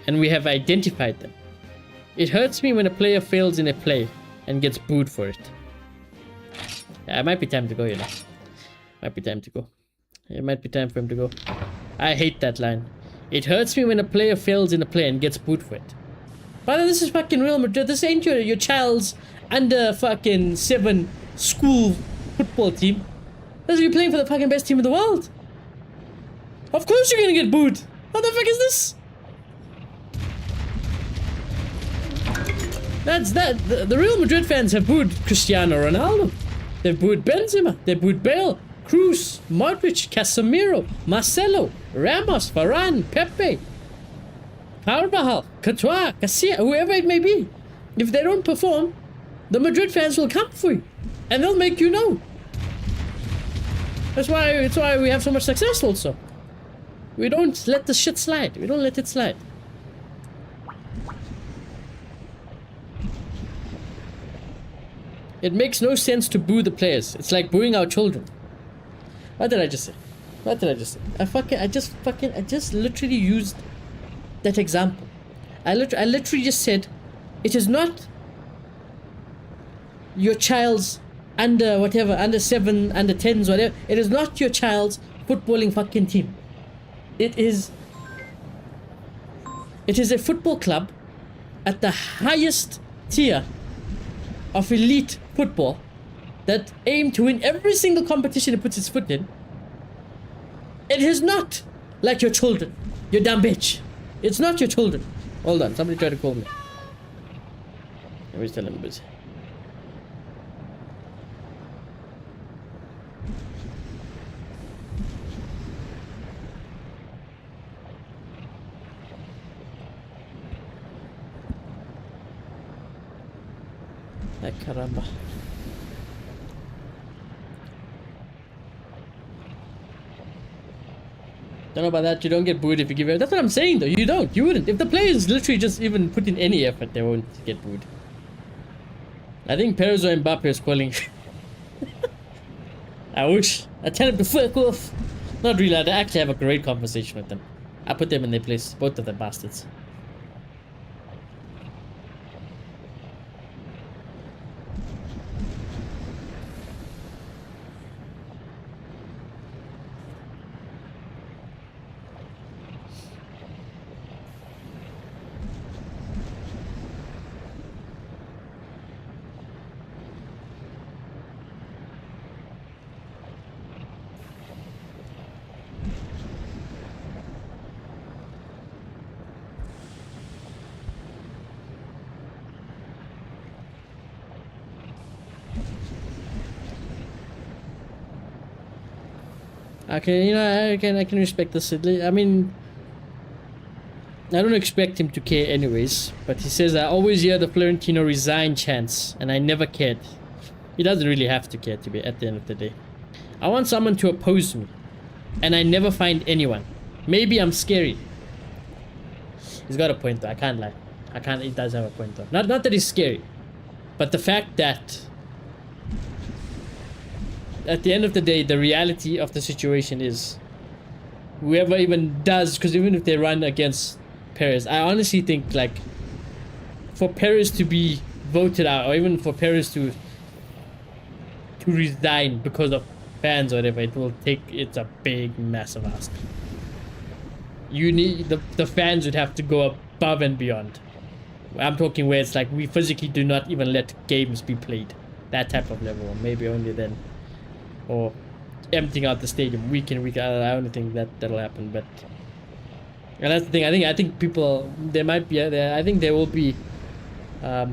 and we have identified them. It hurts me when a player fails in a play and gets booed for it. Yeah, it might be time to go, you know. Might be time to go. It might be time for him to go. I hate that line. It hurts me when a player fails in a play and gets booed for it. Brother, this is fucking Real Madrid. This ain't your child's under fucking 7 school football team. This is you playing for the fucking best team in the world. Of course you're gonna get booed. What the fuck is this? The Real Madrid fans have booed Cristiano Ronaldo. They've booed Benzema. They've booed Bale, Cruz, Modric, Casemiro, Marcelo, Ramos, Varane, Pepe, Carvajal, Courtois, Casillas, whoever it may be. If they don't perform, the Madrid fans will come for you. And they'll make you know. That's why we have so much success also. We don't let the shit slide. We don't let it slide. It makes no sense to boo the players. It's like booing our children. What did I just say? What did I just say? I just literally used that example. I literally just said, it is not your child's under whatever, under 7, under 10s, whatever. It is not your child's footballing fucking team. It is a football club at the highest tier of elite football that aim to win every single competition it puts its foot in. It is not like your children, you dumb bitch. It's not your children. Hold on, somebody tried to call me. Let me tell him busy. Ay, caramba. Don't know about that. You don't get booed if you give it. That's what I'm saying though. You don't. You wouldn't. If the players literally just even put in any effort, they won't get booed. I think Perez or Mbappe is calling. I wish. I tell him to fuck off. Not really. I actually have a great conversation with them. I put them in their place. Both of them bastards. Okay, you know, I can respect this. I mean, I don't expect him to care anyways, but he says, I always hear the Florentino resign chants, and I never cared. He doesn't really have to care, to be at the end of the day. I want someone to oppose me, and I never find anyone. Maybe I'm scary. He's got a point though, I can't lie. He does have a point though. Not that he's scary, but the fact that at the end of the day, the reality of the situation is whoever even does, because even if they run against Perez, I honestly think, like, for Perez to be voted out, or even for Perez to resign because of fans or whatever, it's a big, massive ask. You need, the fans would have to go above and beyond. I'm talking where it's like, we physically do not even let games be played. That type of level, or maybe only then. Or emptying out the stadium week in, week out. I don't think that'll happen, but and that's the thing. I think people, there might be I think there will be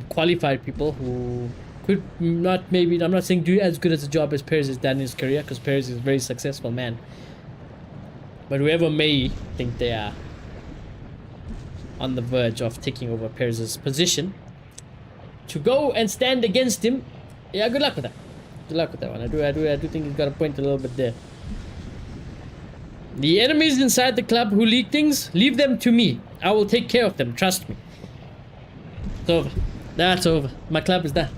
qualified people who could not, maybe, I'm not saying do as good as a job as Perez has done in his career, because Perez is a very successful man, but whoever may think they are, on the verge of taking over Perez's position. To go and stand against him, yeah, good luck with that. Good luck with that one. I do think he's got a point a little bit there. The enemies inside the club who leak things, leave them to me. I will take care of them, trust me. It's over. That's over. My club is done.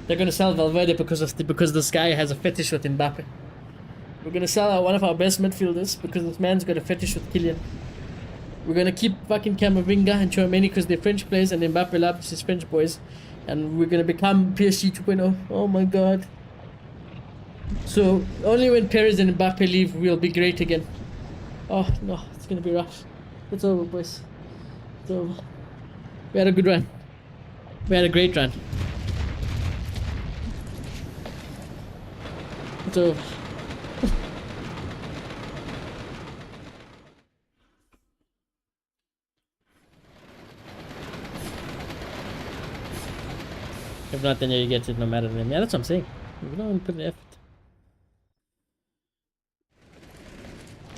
They're gonna sell Valverde because this guy has a fetish with Mbappe. We're gonna sell one of our best midfielders because this man's got a fetish with Kylian. We're gonna keep fucking Camavinga and Tchouaméni because they're French players and Mbappe loves his French boys. And we're gonna become PSG 2.0. Oh my god. So only when Perez and Mbappe leave we'll be great again. Oh no, it's gonna be rough. It's over, boys. It's over. We had a good run. We had a great run. It's over. If not, then you get it no matter then. Yeah, that's what I'm saying. You don't put an effort.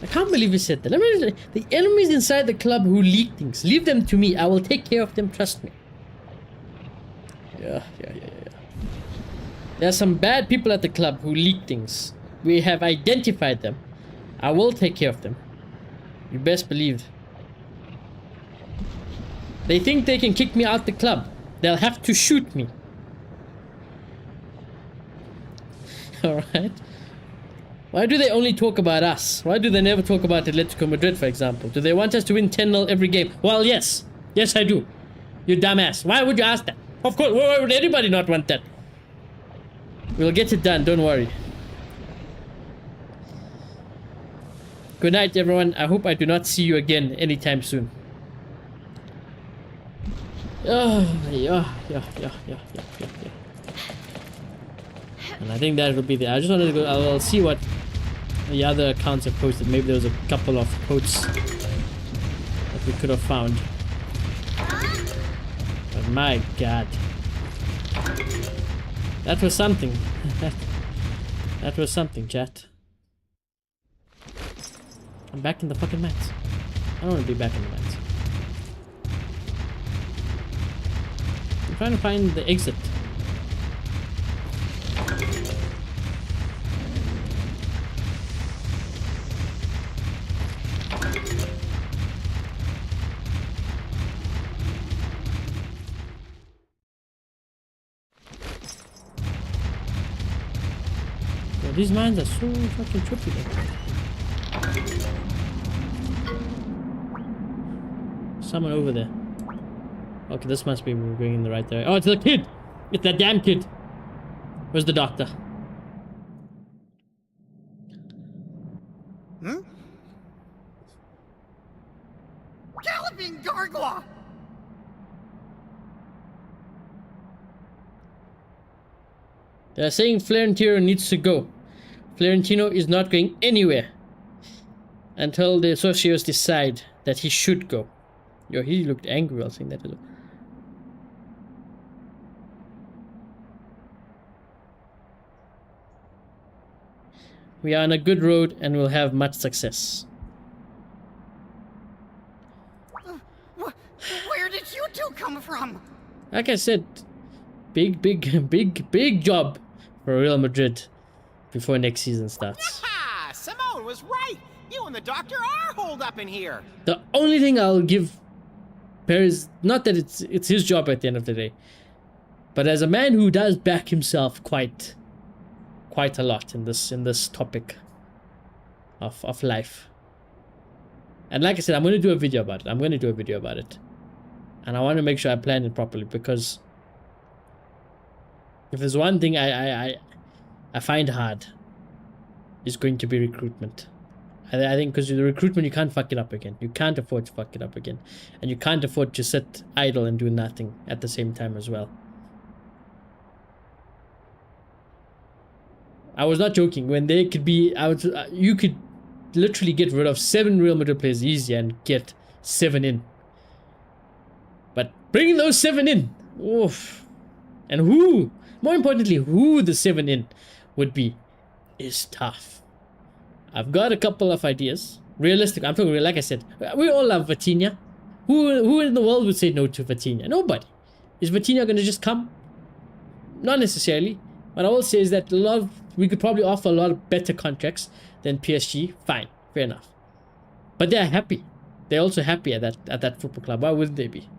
I can't believe you said that. Let me, the enemies inside the club who leak things, leave them to me. I will take care of them, trust me. Yeah. There are some bad people at the club who leak things. We have identified them. I will take care of them. You best believe. They think they can kick me out the club. They'll have to shoot me. Alright. Why do they only talk about us? Why do they never talk about Atletico Madrid, for example? Do they want us to win 10-0 every game? Well, yes. Yes, I do. You dumbass. Why would you ask that? Of course, why would anybody not want that? We'll get it done, don't worry. Good night, everyone. I hope I do not see you again anytime soon. Yeah. And I think that will be the. I just wanted to go. I'll see what the other accounts have posted. Maybe there was a couple of quotes that we could have found. But my god. That was something. That was something, chat. I'm back in the fucking mats. I don't want to be back in the mats. I'm trying to find the exit. Yo, these mines are so fucking trippy though. Someone over there. Okay, this must be going in the right direction. Oh, it's the kid! It's that damn kid! Where's the doctor? Hmm? Galloping Gargoyle! They're saying Florentino needs to go. Florentino is not going anywhere until the associates decide that he should go. Yo, he looked angry while saying that as well. We are on a good road and will have much success. Where did you two come from? Like I said, big job for Real Madrid before next season starts. Ha! Simone was right. You and the doctor are holed up in here. The only thing I'll give Perez, not that it's his job at the end of the day, but as a man who does back himself quite a lot in this topic of life. And like I said, I'm going to do a video about it. And I want to make sure I plan it properly, because if there's one thing I find hard, it's going to be recruitment. I think because the recruitment, you can't fuck it up again. You can't afford to fuck it up again. And you can't afford to sit idle and do nothing at the same time as well. I was not joking. When they could be, you could literally get rid of 7 Real Madrid players easy and get 7 in. But bringing those 7 in, oof. And more importantly, who the 7 in would be is tough. I've got a couple of ideas. Realistic, I'm talking real, like I said, we all love Vitinha. Who in the world would say no to Vitinha? Nobody. Is Vitinha going to just come? Not necessarily. What I will say is that we could probably offer a lot of better contracts than PSG. Fine, fair enough. But they're happy. They're also happy at that football club. Why wouldn't they be?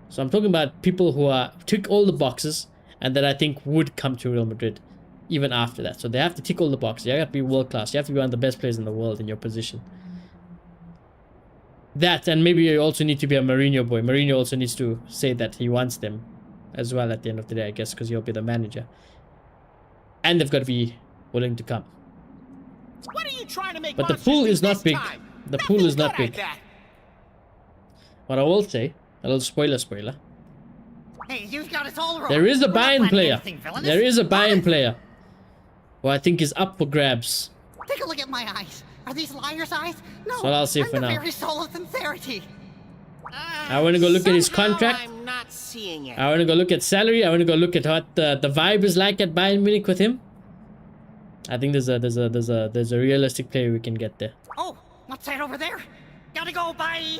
So I'm talking about people who tick all the boxes and that I think would come to Real Madrid even after that. So they have to tick all the boxes. You have to be world class. You have to be one of the best players in the world in your position. That, and maybe you also need to be a Mourinho boy. Mourinho also needs to say that he wants them as well at the end of the day, I guess, because he'll be the manager. And they've got to be willing to come. What are you trying to make but the monsters pool do is not this big. time? The pool is not Nothing good big. at that. What I will say, a little spoiler. Hey, you've got us all wrong. There is a We're not buy-in planning player. anything villainous. There is a buy-in What? player who I think is up for grabs. Take a look at my eyes. Are these liar's eyes? No. That's what I'll say I'm for the now. very soul of sincerity. I want to go look at his Somehow contract. I'm not seeing it. I want to go look at salary. I want to go look at what the vibe is like at Bayern Munich with him. I think there's a realistic player we can get there. Oh, what's that over there? Gotta go, bye.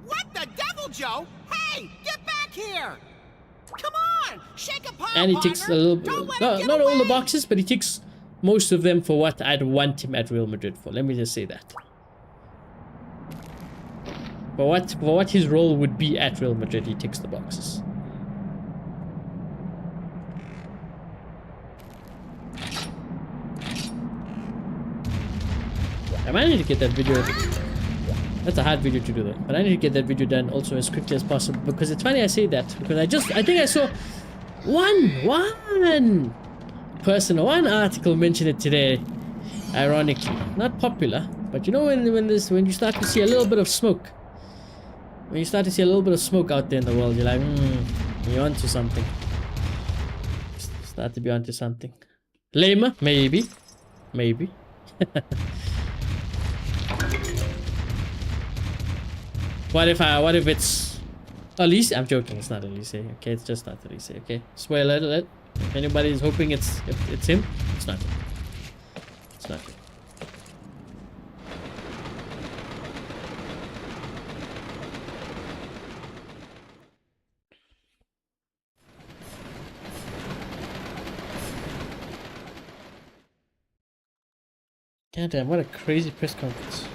What the devil, Joe? Hey, get back here! Come on, shake a pile, And he ticks a little bit. Don't let him get Not all the away. boxes, but he ticks most of them for what I'd want him at Real Madrid for. Let me just say that. For what his role would be at Real Madrid, he ticks the boxes. I might need to get that video. That's a hard video to do though. But I need to get that video done also as quickly as possible, because it's funny I say that, because I think I saw one person, one article mentioned it today. Ironically, not popular, but you know when you start to see a little bit of smoke. When you start to see a little bit of smoke out there in the world, you're like, you're onto something. Start to be onto something. Lamer, maybe. What if it's Elise? I'm joking, it's not Elise, okay? It's just not Elise, okay? Spoiler alert. If anybody is hoping it's him, it's not him. It's not him. God damn, what a crazy press conference.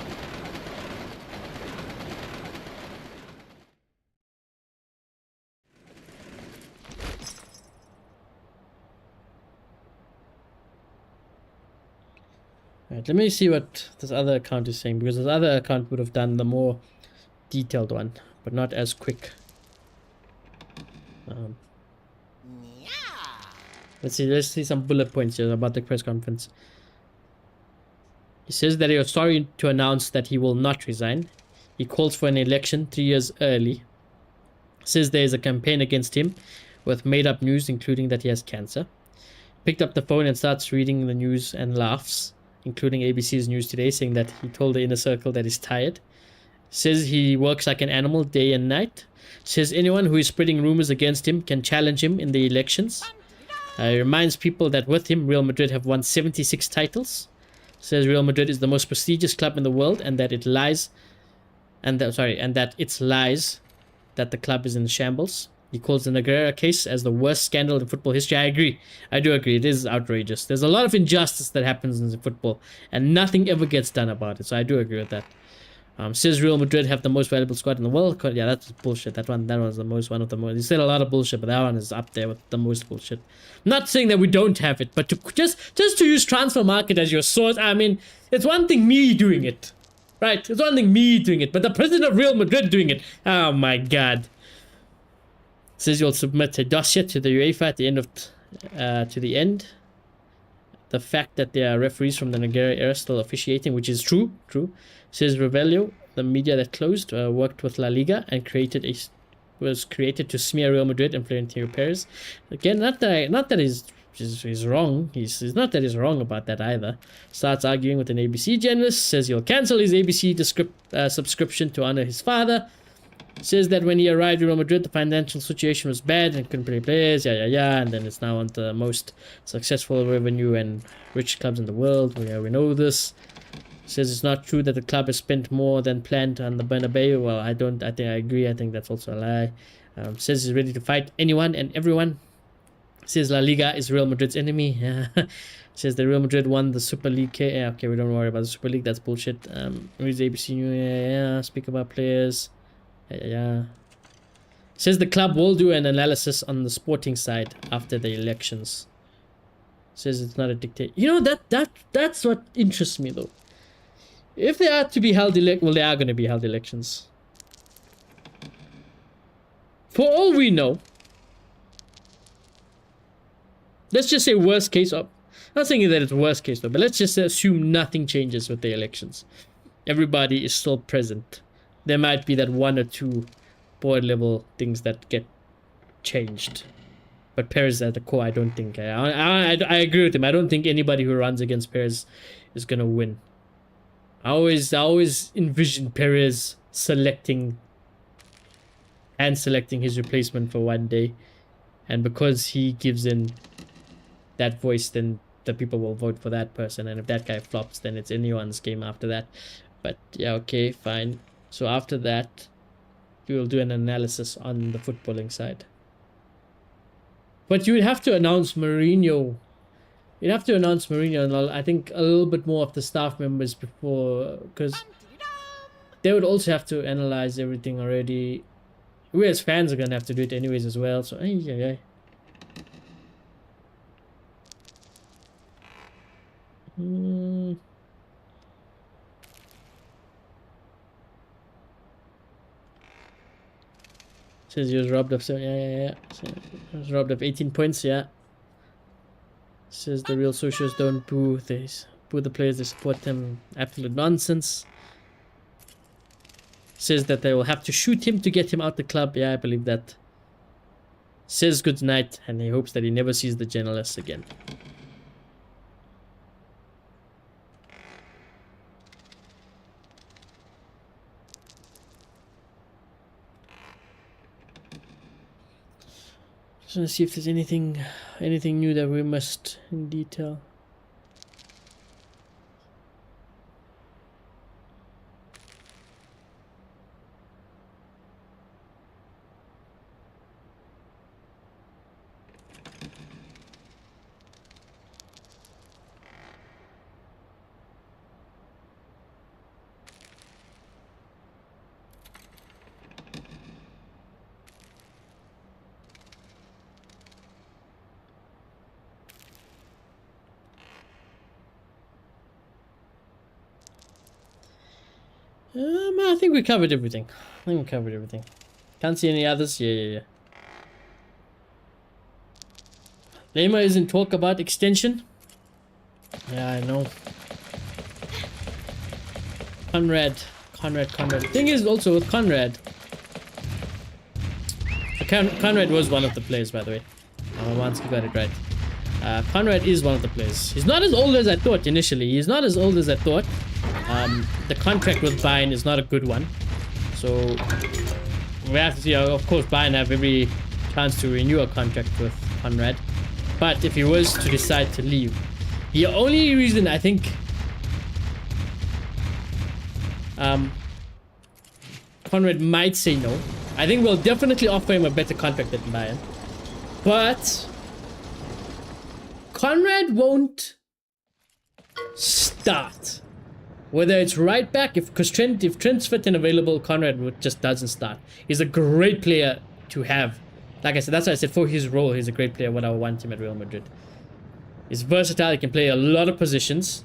Right, let me see what this other account is saying, because this other account would have done the more detailed one, but not as quick. Yeah. Let's see some bullet points here about the press conference. He says that he was sorry to announce that he will not resign. He calls for an election 3 years early. Says there is a campaign against him with made-up news, including that he has cancer. Picked up the phone and starts reading the news and laughs, including ABC's News Today, saying that he told the inner circle that he's tired. Says he works like an animal day and night. Says anyone who is spreading rumors against him can challenge him in the elections. Reminds people that with him, Real Madrid have won 76 titles. Says Real Madrid is the most prestigious club in the world, and that it lies, and that it's lies that the club is in shambles. He calls the Negreira case as the worst scandal in football history. I agree. I do agree. It is outrageous. There's a lot of injustice that happens in football, and nothing ever gets done about it. So I do agree with that. Says Real Madrid have the most valuable squad in the world. Yeah, that's bullshit. That was one of the most. He said a lot of bullshit, but that one is up there with the most bullshit. Not saying that we don't have it, but to just to use transfer market as your source. I mean, it's one thing me doing it, right? It's one thing me doing it, but the president of Real Madrid doing it. Oh my god. Says you'll submit a dossier to the UEFA at the end of the fact that there are referees from the Negreira era still officiating, which is true. Says Revelio, the media that closed, worked with La Liga and was created to smear Real Madrid and Florentino Perez. Again, not that he's wrong. He's not that he's wrong about that either. Starts arguing with an ABC journalist. Says he'll cancel his ABC subscription to honor his father. Says that when he arrived in Real Madrid, the financial situation was bad and couldn't pay players, and then it's now one of the most successful revenue and rich clubs in the world. We know this. Says it's not true that the club has spent more than planned on the Bernabeu. Well, I think I agree. I think that's also a lie. Says he's ready to fight anyone and everyone. Says La Liga is Real Madrid's enemy. Says the Real Madrid won the Super League. Yeah, okay, we don't worry about the Super League. That's bullshit. Reads ABC News. Yeah. Speak about players. Yeah. Says the club will do an analysis on the sporting side after the elections. Says it's not a dictator. You know, that's what interests me though. If they are to be held well, they are going to be held elections. For all we know, let's just say worst case. I'm not saying that it's worst case though, but let's just assume nothing changes with the elections. Everybody is still present. There might be that one or two board level things that get changed. But Perez at the core, I don't think. I agree with him. I don't think anybody who runs against Perez is going to win. I always envision Perez selecting his replacement for one day. And because he gives in that voice, then the people will vote for that person. And if that guy flops, then it's anyone's game after that. But yeah, okay, fine. So after that, we will do an analysis on the footballing side. But you would have to announce Mourinho. You'd have to announce Mourinho and I think a little bit more of the staff members before, because they would also have to analyze everything already. We as fans are going to have to do it anyways as well. So, yeah. Says he was robbed of 7. Yeah. So he was robbed of 18 points. Yeah. Says the real socials don't boo. They boo the players. They support them. Absolute nonsense. Says that they will have to shoot him to get him out the club. Yeah, I believe that. Says good night, and he hopes that he never sees the journalists again. Just want to see if there's anything new that we missed in detail. I think we covered everything. Can't see any others. Yeah. Lema is in talk about extension. Yeah, I know. Conrad. The thing is also with Conrad. Conrad was one of the players, by the way. Once we got it right. Conrad is one of the players. He's not as old as I thought initially. The contract with Bayern is not a good one. So we have to see. Of course, Bayern have every chance to renew a contract with Conrad. But if he was to decide to leave, the only reason I think Conrad might say no. I think we'll definitely offer him a better contract than Bayern. But Conrad won't start. Whether it's right back, if Trent's fit and available, Conrad just doesn't start. He's a great player to have. Like I said, that's why I said for his role, he's a great player. What I want him at Real Madrid. He's versatile. He can play a lot of positions.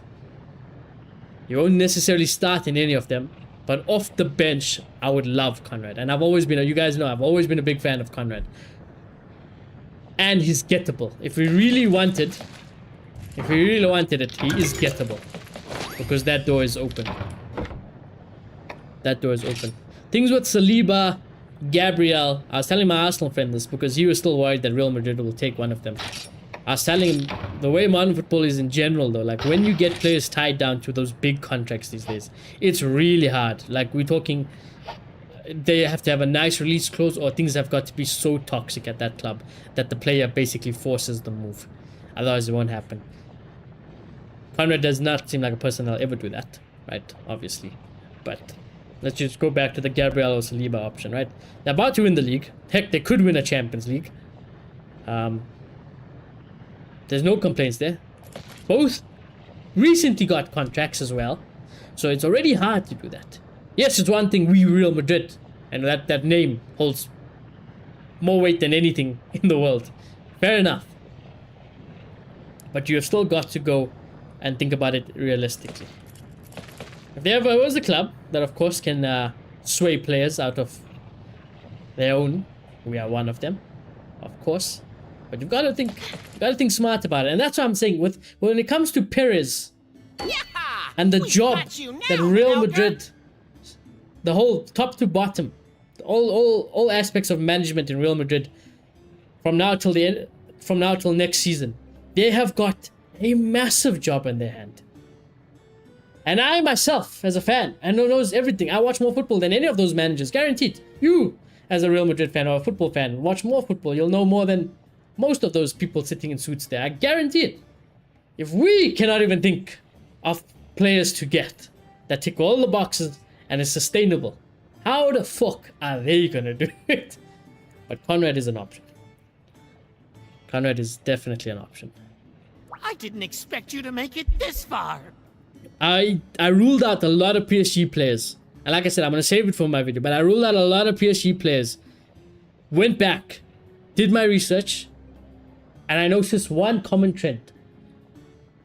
He won't necessarily start in any of them. But off the bench, I would love Conrad. And I've always been, you guys know, I've always been a big fan of Conrad. And he's gettable. If we really wanted it, he is gettable. Because that door is open. Things with Saliba, Gabriel. I was telling my Arsenal friend this because he was still worried that Real Madrid will take one of them. I was telling him the way modern football is in general though, like when you get players tied down to those big contracts these days, it's really hard. Like we're talking, they have to have a nice release clause or things have got to be so toxic at that club that the player basically forces the move. Otherwise it won't happen. Conrad does not seem like a person that'll ever do that. right? Obviously. But let's just go back to the Gabriel or Saliba option, right? They're about to win the league. Heck, they could win a Champions League. There's no complaints there. Both recently got contracts as well. So it's already hard to do that. Yes, it's one thing, we Real Madrid. And that name holds more weight than anything in the world. Fair enough. But you have still got to go and think about it realistically. If there ever was a club that of course can sway players out of their own, we are one of them, of course. But you've got to think smart about it. And that's what I'm saying, when it comes to Perez and the job that Real Madrid, the whole top to bottom, all aspects of management in Real Madrid, from now till next season, they have got a massive job in their hand. And I myself, as a fan, I knows everything. I watch more football than any of those managers, guaranteed. You, as a Real Madrid fan or a football fan, watch more football. You'll know more than most of those people sitting in suits there. I guarantee it. If we cannot even think of players to get that tick all the boxes and is sustainable, how the fuck are they gonna do it? But Conrad is an option. Conrad is definitely an option. I didn't expect you to make it this far. I ruled out a lot of PSG players. And like I said, I'm gonna save it for my video, but I ruled out a lot of PSG players. Went back, did my research, and I noticed one common trend.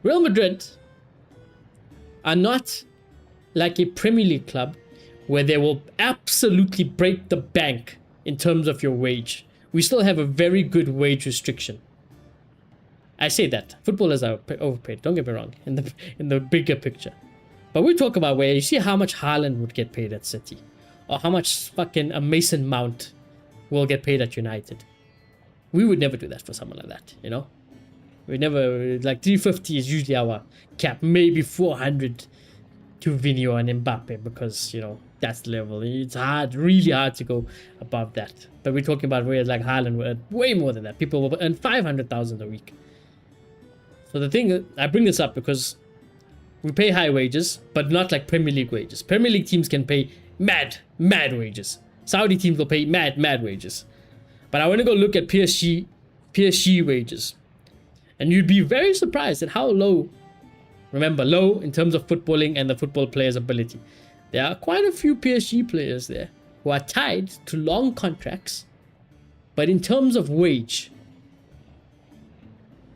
Real Madrid are not like a Premier League club where they will absolutely break the bank in terms of your wage. We still have a very good wage restriction. I say that footballers are overpaid. Don't get me wrong. In the bigger picture, but we talk about where you see how much Haaland would get paid at City, or how much fucking a Mason Mount will get paid at United. We would never do that for someone like that, you know. We never, like 350 is usually our cap, maybe 400 to Vinio and Mbappe, because you know that's the level. It's hard, really hard to go above that. But we're talking about where like Haaland will earn way more than that. People will earn 500,000 a week. So the thing, I bring this up because we pay high wages, but not like Premier League wages. Premier League teams can pay mad wages. Saudi teams will pay mad wages. But I want to go look at PSG wages. And you'd be very surprised at how low, remember, low in terms of footballing and the football player's ability. There are quite a few PSG players there who are tied to long contracts. But in terms of wage,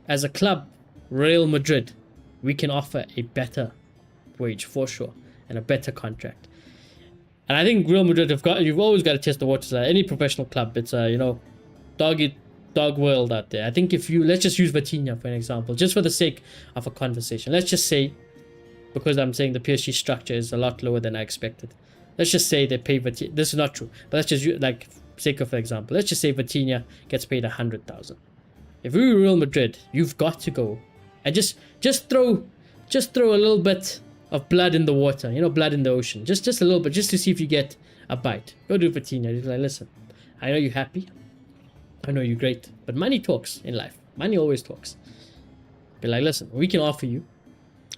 as a club, Real Madrid, we can offer a better wage for sure and a better contract. And I think Real Madrid you've always got to test the waters. Any professional club, it's a dog world out there. I think let's just use Vitinha for an example, just for the sake of a conversation. Let's just say, because I'm saying the PSG structure is a lot lower than I expected. Let's just say they pay Vitinha. This is not true, but let's just like sake of example. Let's just say Vitinha gets paid 100,000. If we were Real Madrid, you've got to go and just throw a little bit of blood in the water, blood in the ocean, just a little bit, just to see if you get a bite. Go to Vitinha. He's like, listen, I know you're happy, I know you're great, but money talks in life. Money always talks. Be like, listen, we can offer you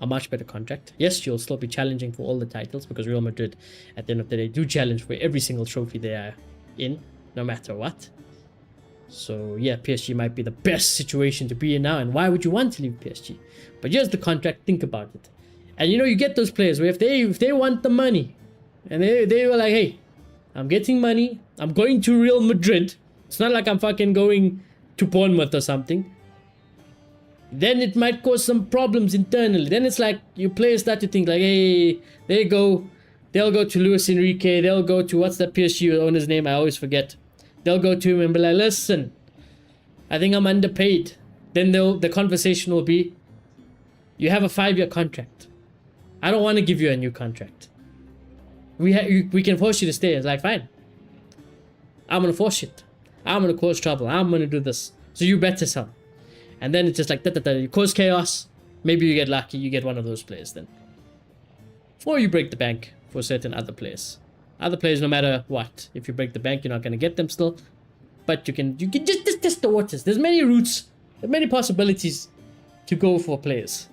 a much better contract. Yes, you'll still be challenging for all the titles, because Real Madrid, at the end of the day, do challenge for every single trophy they are in, no matter what. So yeah, PSG might be the best situation to be in now, and why would you want to leave PSG? But here's the contract, think about it. And you get those players where if they want the money, and they were like, hey, I'm getting money, I'm going to Real Madrid, it's not like I'm fucking going to Bournemouth or something, then it might cause some problems internally. Then it's like your players start to think like, hey, they'll go to Luis Enrique, they'll go to, what's that PSG owner's name, I always forget. They'll go to him and be like, listen, I think I'm underpaid. Then the conversation will be, you have a 5-year contract. I don't want to give you a new contract. We can force you to stay. It's like, fine. I'm going to force it. I'm going to cause trouble. I'm going to do this. So you better sell. And then it's just like, you cause chaos. Maybe you get lucky. You get one of those players then. Or you break the bank for certain other players. Other players, no matter what, if you break the bank, you're not going to get them still. But you can just test the waters. There's many routes, there's many possibilities to go for players.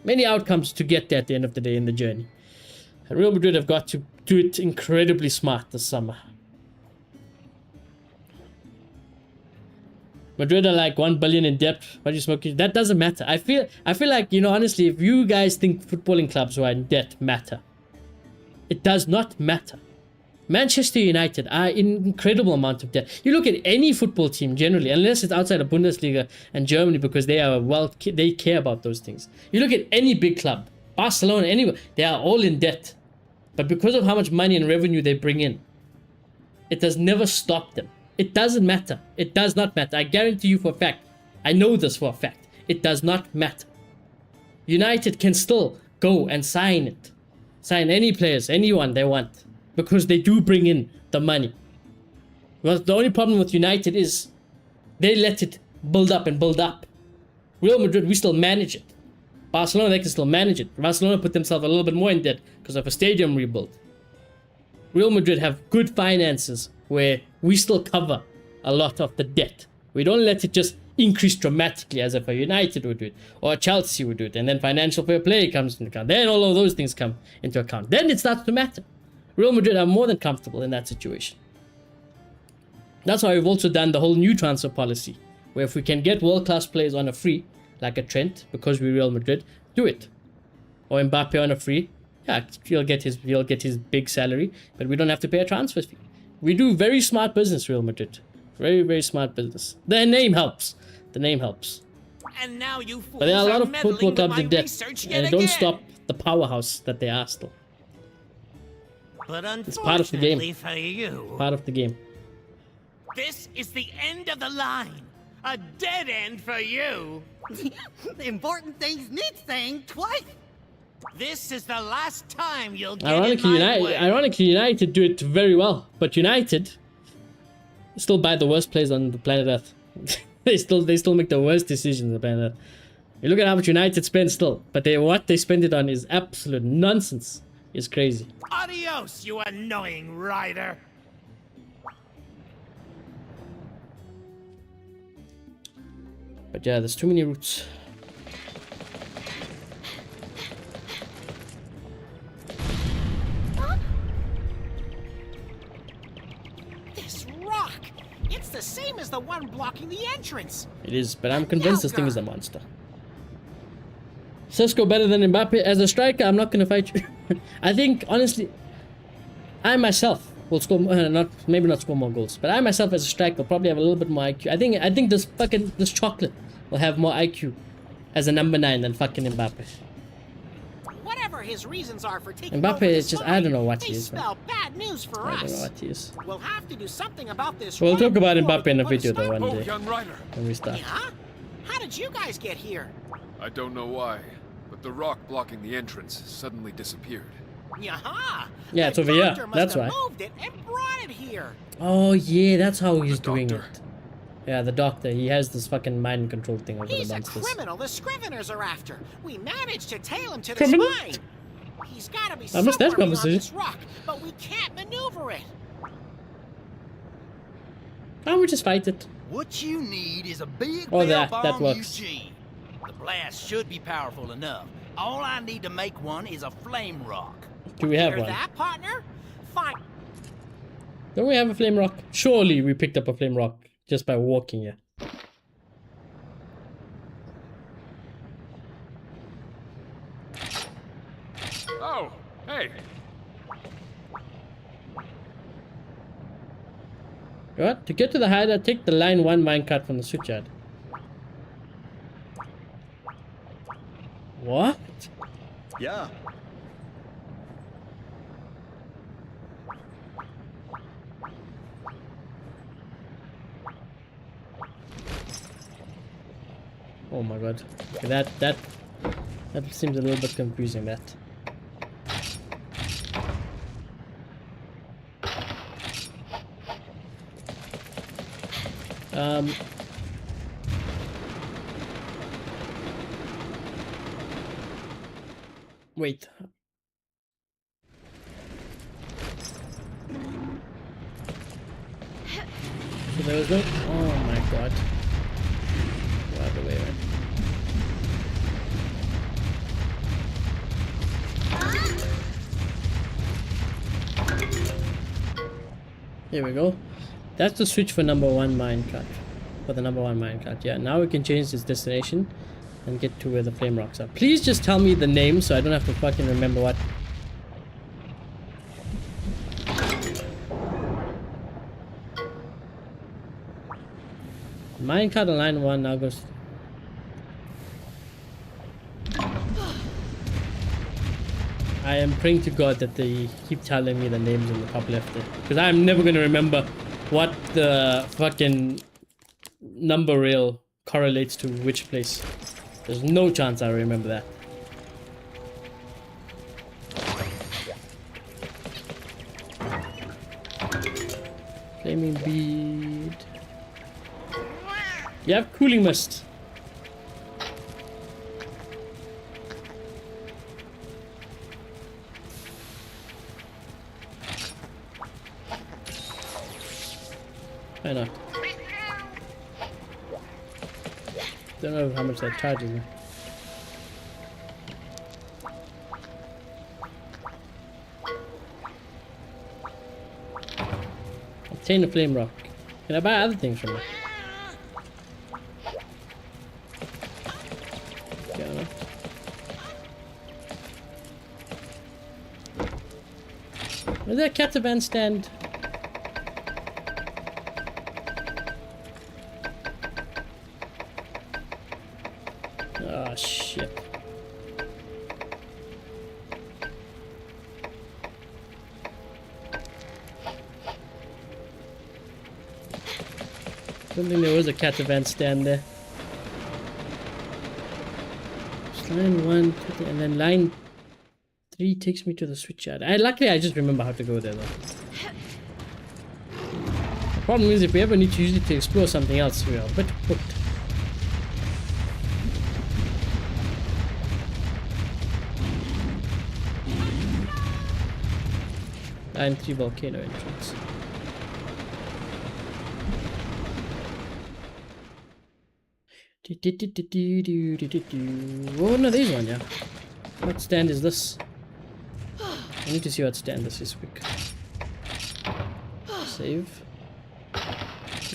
many outcomes to get there at the end of the day in the journey. And Real Madrid have got to do it incredibly smart this summer. Madrid are like 1 billion in debt. What are you smoking? That doesn't matter. I feel like, you know, honestly, if you guys think footballing clubs who are in debt matter, it does not matter. Manchester United are in incredible amount of debt. You look at any football team generally, unless it's outside of Bundesliga and Germany, because they care about those things. You look at any big club, Barcelona, anywhere, they are all in debt. But because of how much money and revenue they bring in, it does never stop them. It doesn't matter. It does not matter. I guarantee you for a fact. I know this for a fact. It does not matter. United can still go and sign it. Sign any players, anyone they want. Because they do bring in the money. Well, the only problem with United is they let it build up and build up. Real Madrid, we still manage it. Barcelona, they can still manage it. Barcelona put themselves a little bit more in debt because of a stadium rebuild. Real Madrid have good finances where we still cover a lot of the debt. We don't let it just increase dramatically as if a United would do it or a Chelsea would do it, and then financial fair play comes into account. Then all of those things come into account. Then it starts to matter. Real Madrid are more than comfortable in that situation. That's why we've also done the whole new transfer policy, where if we can get world-class players on a free, like a Trent, because we're Real Madrid, do it. Or Mbappe on a free, yeah, he'll get his big salary, but we don't have to pay a transfer fee. We do very smart business, Real Madrid. Very, very smart business. The name helps. The name helps. And now you fools But there are a lot are of football meddling clubs with in my debt, research and yet it don't again. stop the powerhouse that they are still. But It's part of the game. unfortunately for you, Part of the game. this is the end of the line. A dead end for you. The important things need saying twice. This is the last time you'll get Ironically, in my way. United do it very well, but United still buy the worst players on the planet Earth. they still make the worst decisions on the planet Earth. You look at how much United spend still, but what they spend it on is absolute nonsense. It's crazy. Adios, you annoying rider. But yeah, there's too many routes. This rock. It's the same as the one blocking the entrance. It is, but I'm convinced this thing is a monster. Cisco better than Mbappe as a striker. I'm not gonna fight you. I think honestly, I myself will score maybe not score more goals, but I myself as a striker will probably have a little bit more IQ. I think this chocolate will have more IQ as a number 9 than fucking Mbappe. Whatever his reasons are for taking Mbappe over is this just line, I don't know what they he is, man. spell bad news for I don't know us. what he is. We'll have to do something about this. We'll rock talk about before Mbappe we in a put video though stop one Oh, day young rider. when we start. Yeah? How did you guys get here? I don't know why, but the rock blocking the entrance suddenly disappeared. Yaha! Yeah, The it's over here. doctor must That's have why. moved it and brought it here. Oh yeah, that's how he's The doing doctor. it. Yeah, the doctor. He has this fucking mind control thing over He's the a monsters. criminal the Scriveners are after. We managed to tail him to the Criminal? spine. He's got to be I missed that somewhere beyond conversation. this rock, but we can't maneuver it. Can't we just fight it? What you need is a big Oh, bell that bomb works. Eugene. The blast should be powerful enough. All I need to make one is a flame rock. Do we have Hear one? that, partner? Fine. Don't we have a flame rock? Surely we picked up a flame rock just by walking here. Oh, hey! What? To get to the hideout, take the line 1 minecart from the switchyard. What? Yeah. Oh my god. Okay, that seems a little bit confusing, that. Wait. So there was no. Oh my god. Go out of the way, man. Here we go. That's the switch for number 1 minecart. For the number 1 minecart. Yeah, now we can change this destination and get to where the flame rocks are. Please just tell me the name so I don't have to fucking remember what. Minecart on line 1 now goes. I am praying to God that they keep telling me the names in the top left there. Because I'm never going to remember what the fucking number rail correlates to which place. There's no chance I remember that. Flaming bead. You have cooling mist. Why not? Don't know how much that charges me. Obtain a flame rock. Can I buy other things from it? Yeah, where's that catavan stand? Oh shit. Don't think there was a catavan stand there. Just line 1, and then line 3 takes me to the switchyard. Luckily I just remember how to go there though. The problem is if we ever need to use it to explore something else, we are a bit hooked. Line 3 volcano entrance. Oh no, there's one, yeah. What stand is this? I need to see what stand this is quick. Save.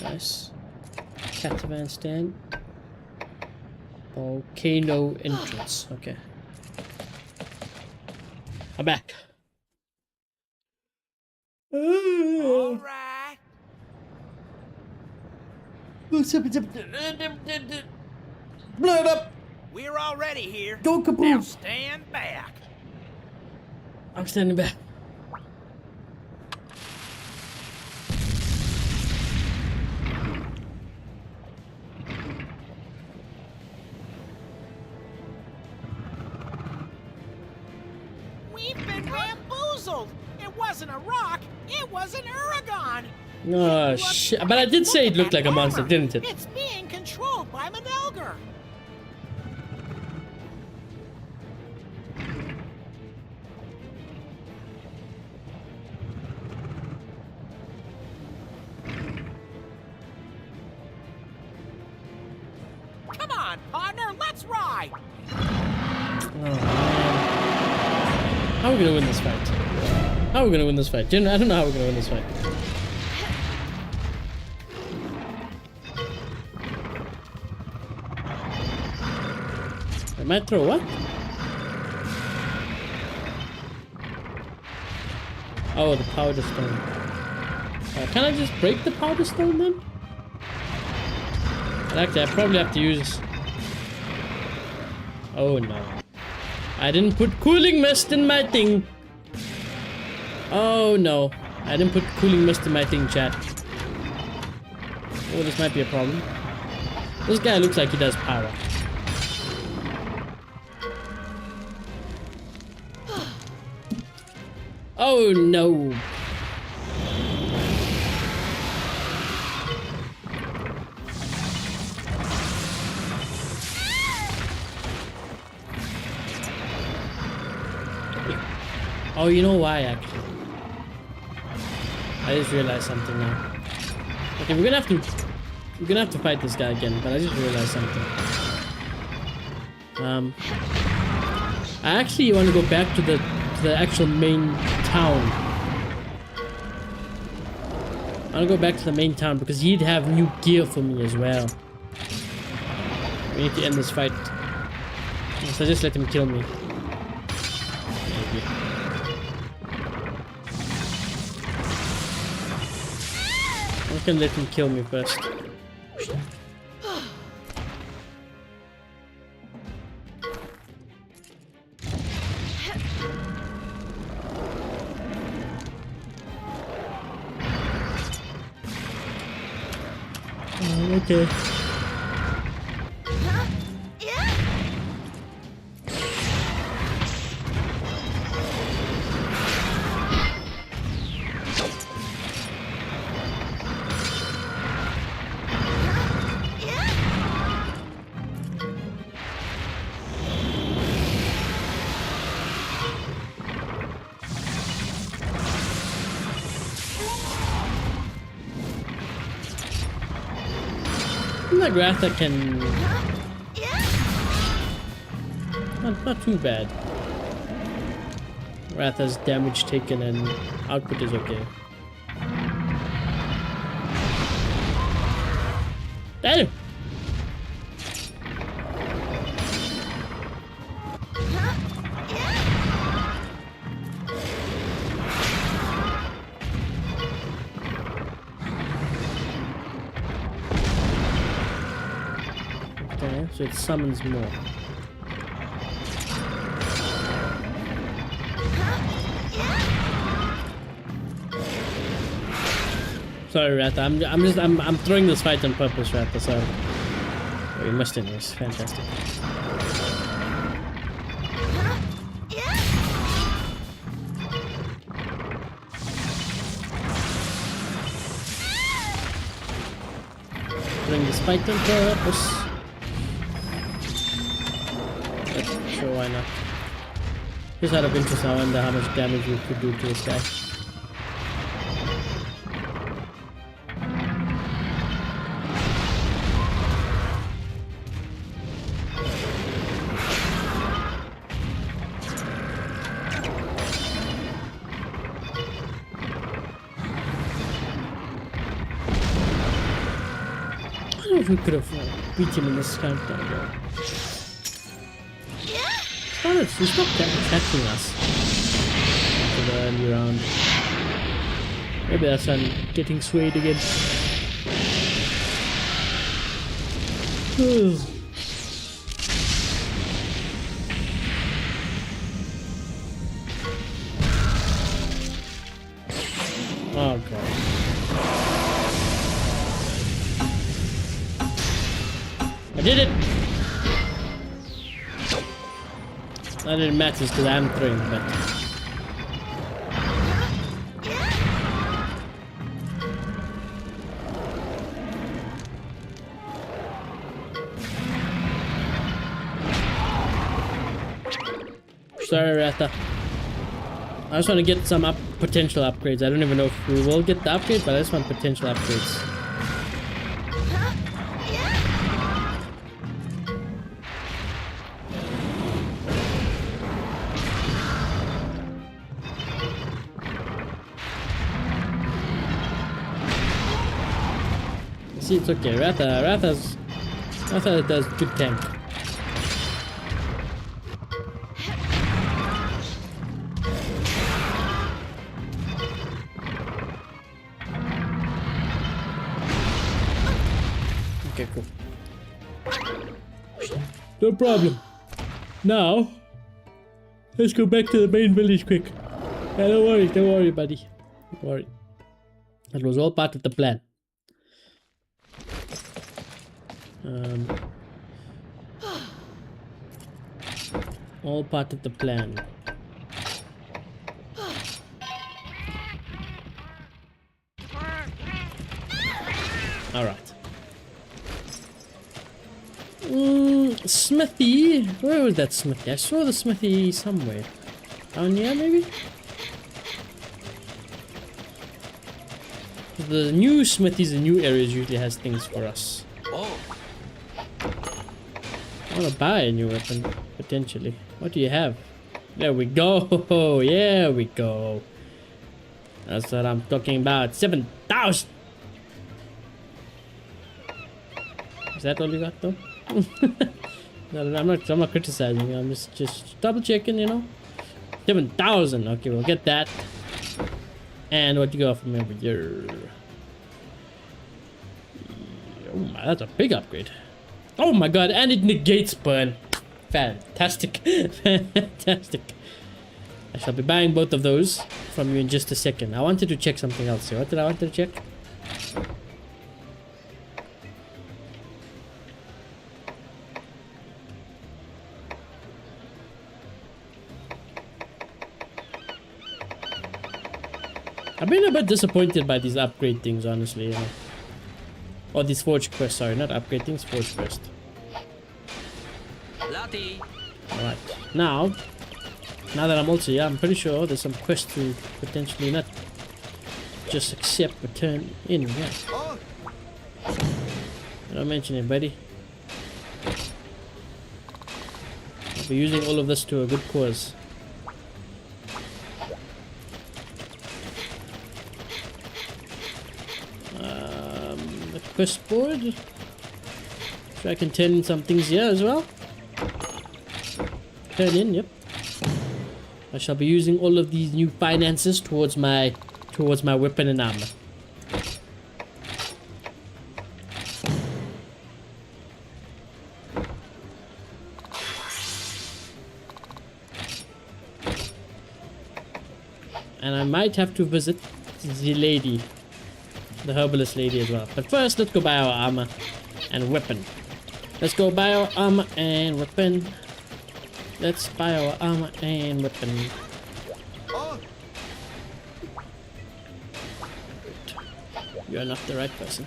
Nice. Catavan stand. Volcano entrance. Okay. I'm back. All right. Blow it up! We're already here. Go Now kaboom! stand back. I'm standing back. We've been bamboozled. It wasn't a rock. It was an Uragon. Oh shit! But I did say it looked like a monster, didn't it? It's being controlled by Manelger. Come on, partner, let's ride. Oh, man. How are we gonna win this fight? How are we gonna win this fight? I don't know how we're gonna win this fight. I might throw what? Oh, the powder stone. Can I just break the powder stone then? Actually, I probably have to use... Oh no. I didn't put cooling mist in my thing. Oh no. I didn't put cooling mist in my thing, chat. Oh, this might be a problem. This guy looks like he does power. Oh no. Oh, you know why actually? I just realized something now. Okay, we're gonna have to fight this guy again, but I just realized something. I actually want to go back to the actual main town. I'll go back to the main town because he'd have new gear for me as well. We need to end this fight. So just let him kill me. Maybe. I'm gonna let him kill me first. Okay. Like RATHA can... Not too bad. RATHA's damage taken and output is okay. Damn! Okay, so it summons more. Sorry, RATHA. I'm throwing this fight on purpose, RATHA. Sorry. Oh, you missed anyways. Fantastic. Bring this fight on purpose. Sure, why not? Just out of interest, I wonder how much damage we could do to this guy. I don't know if we could have beat him in this countdown though. He's not catching us after the early round. Maybe that's why I'm getting swayed again. Oh god. I did it! Not that it matters because I'm throwing, but... Sorry, RATHA. I just want to get some potential upgrades. I don't even know if we will get the upgrade, but I just want potential upgrades. See, it's okay. RATHA does good tank. Okay, cool. No problem. Now, let's go back to the main village quick. Yeah, don't worry, buddy. Don't worry. That was all part of the plan. All part of the plan. Alright. Smithy? Where was that smithy? I saw the smithy somewhere. Down here, maybe? The new smithies in new areas usually has things for us. Oh, I want to buy a new weapon, potentially. What do you have? There we go. Yeah, we go. That's what I'm talking about. 7,000. Is that all you got though? No, I'm not criticizing you. I'm just double checking, you know. 7,000. Okay, we'll get that. And what you got from over here? Oh my, that's a big upgrade. Oh my god, and it negates burn. Fantastic. Fantastic. I shall be buying both of those from you in just a second. I wanted to check something else here. What did I want to check? I've been a bit disappointed by these upgrade things, honestly, you know. Or these forge quests, sorry, not upgrade things, forge quest. Alright, now that I'm also here, I'm pretty sure there's some quests to potentially not just accept but turn in, yeah. Don't mention it, buddy. I'll be using all of this to a good cause. The quest board. So I can turn in some things here as well. Turn in, yep. I shall be using all of these new finances towards my weapon and armor. And I might have to visit the lady, the herbalist lady as well. But first, let's go buy our armor and weapon. Let's go buy our armor and weapon. Let's buy our armor and weapon. You're not the right person.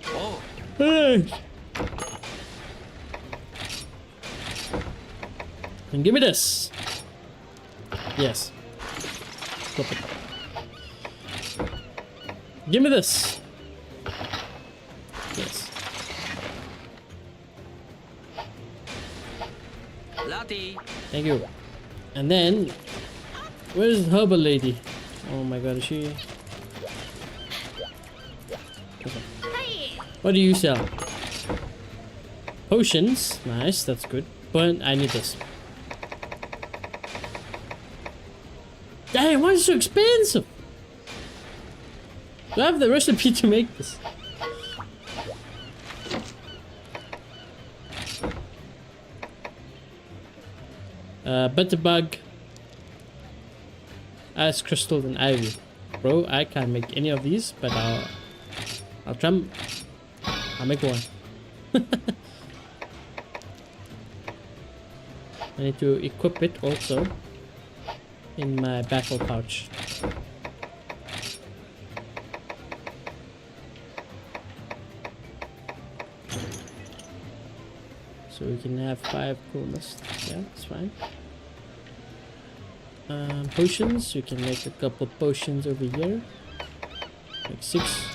Oh. Hey. And give me this. Yes. Stop it. Give me this. Yes. Lottie. Thank you. And then, where's the herbal lady? Oh my god, is she? Okay. What do you sell? Potions. Nice, that's good. But I need this. Damn, why is it so expensive? Do I have the recipe to make this? Butterbug, ice crystal, and ivy. Bro, I can't make any of these, but I'll try. I'll make one. I need to equip it also in my battle pouch. So we can have 5 coolness. Yeah, that's fine. Potions. We can make a couple potions over here. Like 6.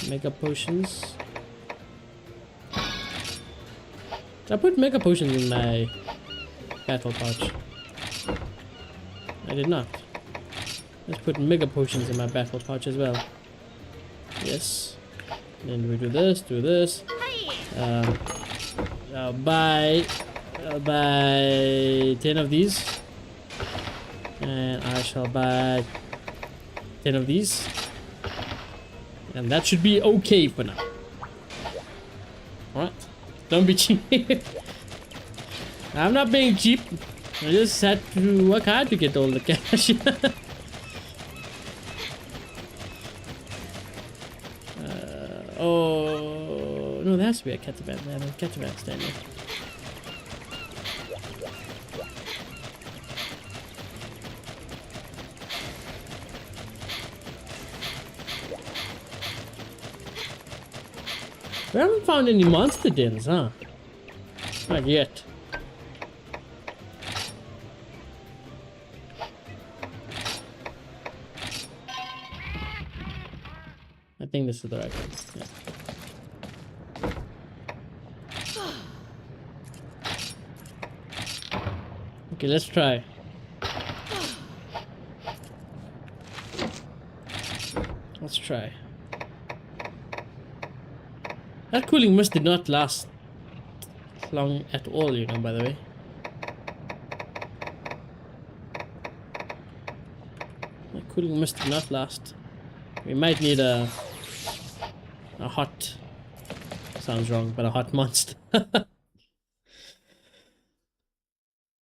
Mega potions. I put mega potions in my battle pouch. I did not. Let's put mega potions in my battle pouch as well. Yes. Then we do this, I'll buy 10 of these. And I shall buy 10 of these. And that should be okay for now. Alright. Don't be cheap. I'm not being cheap. I just had to work hard to get all the cash. Oh no, there has to be a catavan there. The catavan's down here. We haven't found any monster dens, huh? Not yet. I think this is the right one. Yeah. Okay, let's try. Let's try. That cooling mist did not last long at all, you know, by the way. That cooling mist did not last. We might need a hot, sounds wrong, but a hot monster.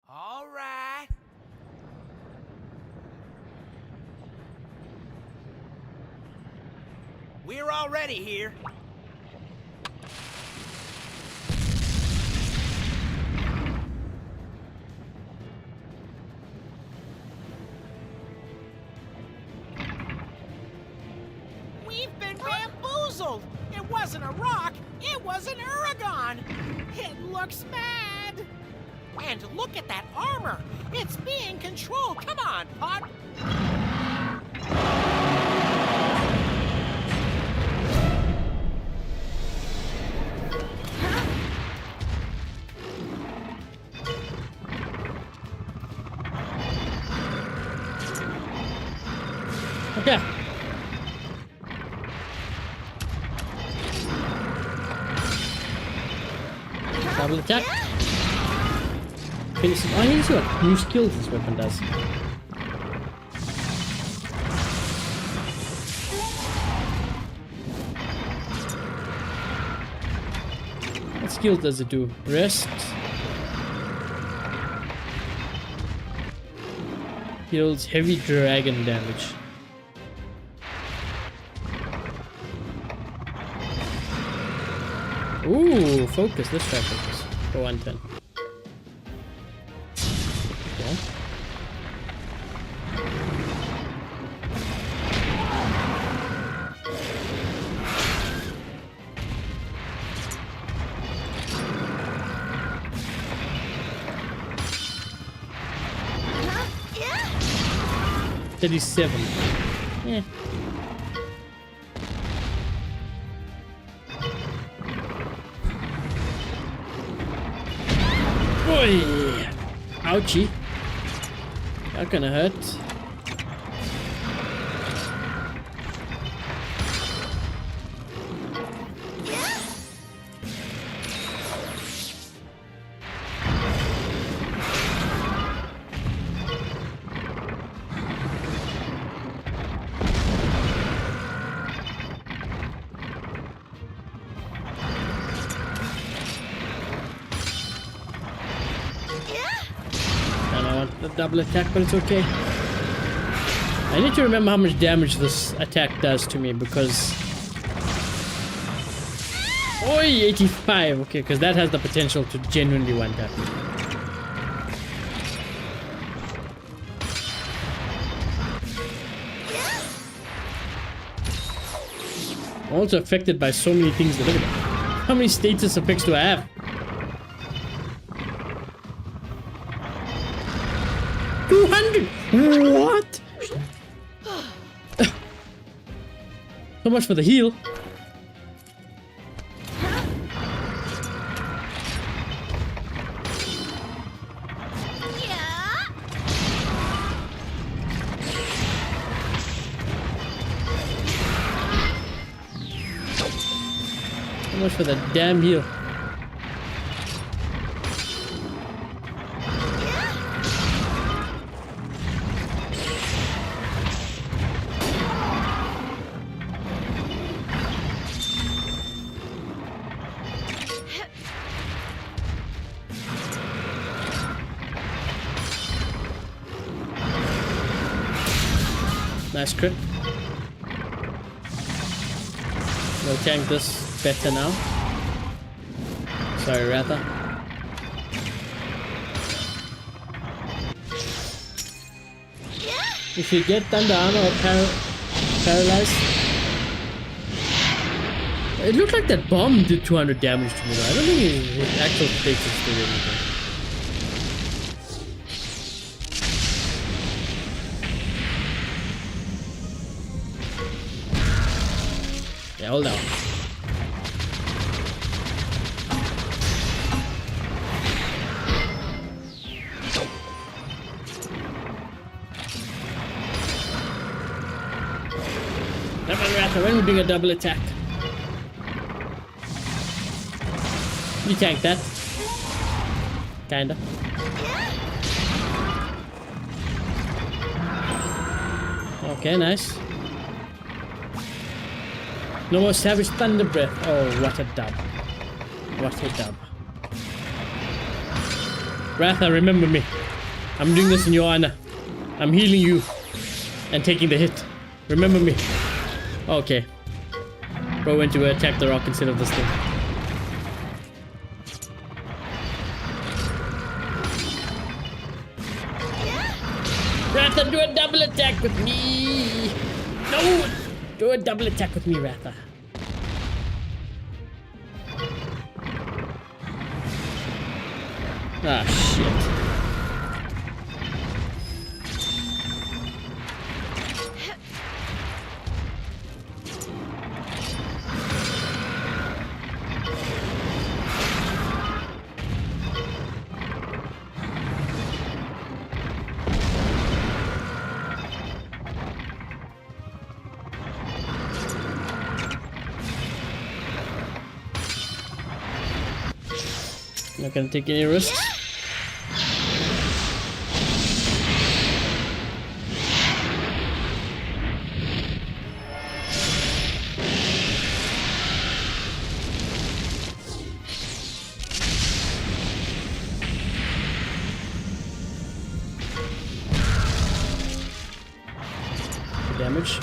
All right. We're already here. We've been bamboozled. It wasn't a rock, it was an Uragon. It looks mad. And look at that armor. It's being controlled. Come on, Pod. Okay. Double attack. Finish it. Oh, I need to see what new skills this weapon does. What skill does it do? Rest. Deals heavy dragon damage. Ooh, focus. Let's try focus. For 110. Okay. Yeah. 37. Yeah. Boy! Ouchie. That gonna hurt. The double attack, but it's okay. I need to remember how much damage this attack does to me because... Oi, 85! Okay, because that has the potential to genuinely one-tap me. I'm also affected by so many things. Look at that. How many status effects do I have? 200! What? So much for the heal. So much for the damn heal. Nice crit. We'll tank this better now. Sorry, Ratha. If you get thunder armor or paralyzed, it looked like that bomb did 200 damage to me though. I don't think his actual status did anything. Yeah, hold on. Come on, Ratha, when we doing a double attack. You tank that. Kinda. Okay, nice. No more Savage Thunder Breath. Oh, what a dub. What a dub. Ratha, remember me. I'm doing this in your honor. I'm healing you and taking the hit. Remember me. Okay. Bro went to attack the rock instead of this thing. Ratha, do a double attack with me. No! Do a double attack with me, Ratha. Ah, shit. Not gonna take any risks. Damage.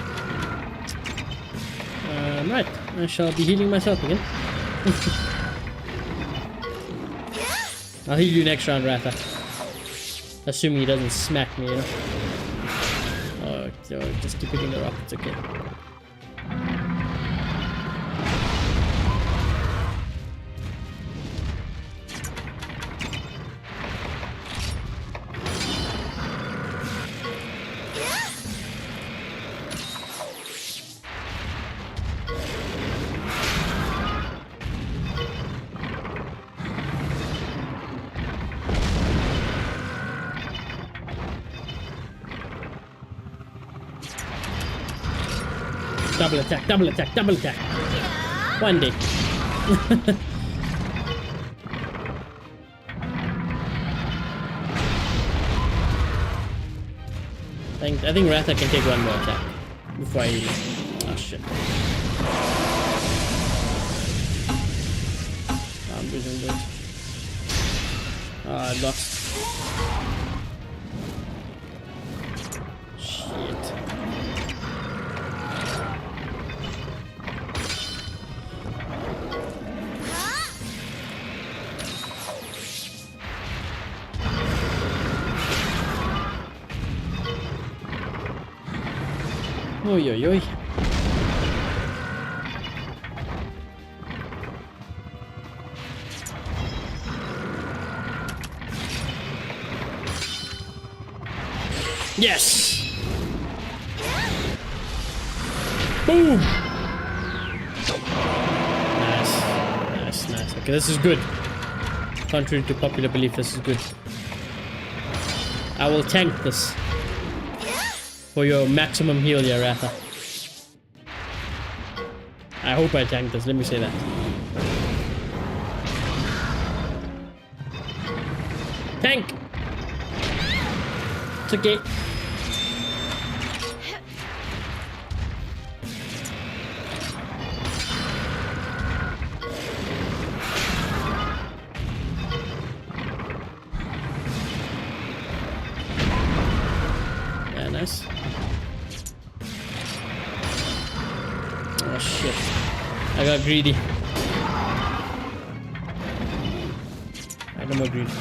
Right, I shall be healing myself again. I'll heal you next round, Ratha. Assuming he doesn't smack me, you know. Oh, just keep hitting the rock, it's okay. Double attack, double attack, double attack. One day. I think Ratha can take one more attack before I heal him. Oh shit. I'm losing this. Oh, I lost. Shit. Oi, oi, oi. Yes! Boom! Nice. Nice, nice. Okay, this is good. Contrary to popular belief, this is good. I will tank this. For your maximum heal, yeah, Ratha. I hope I tank this, let me say that. Tank! It's okay. Yeah, nice. Oh shit. I got greedy. I don't more greedy.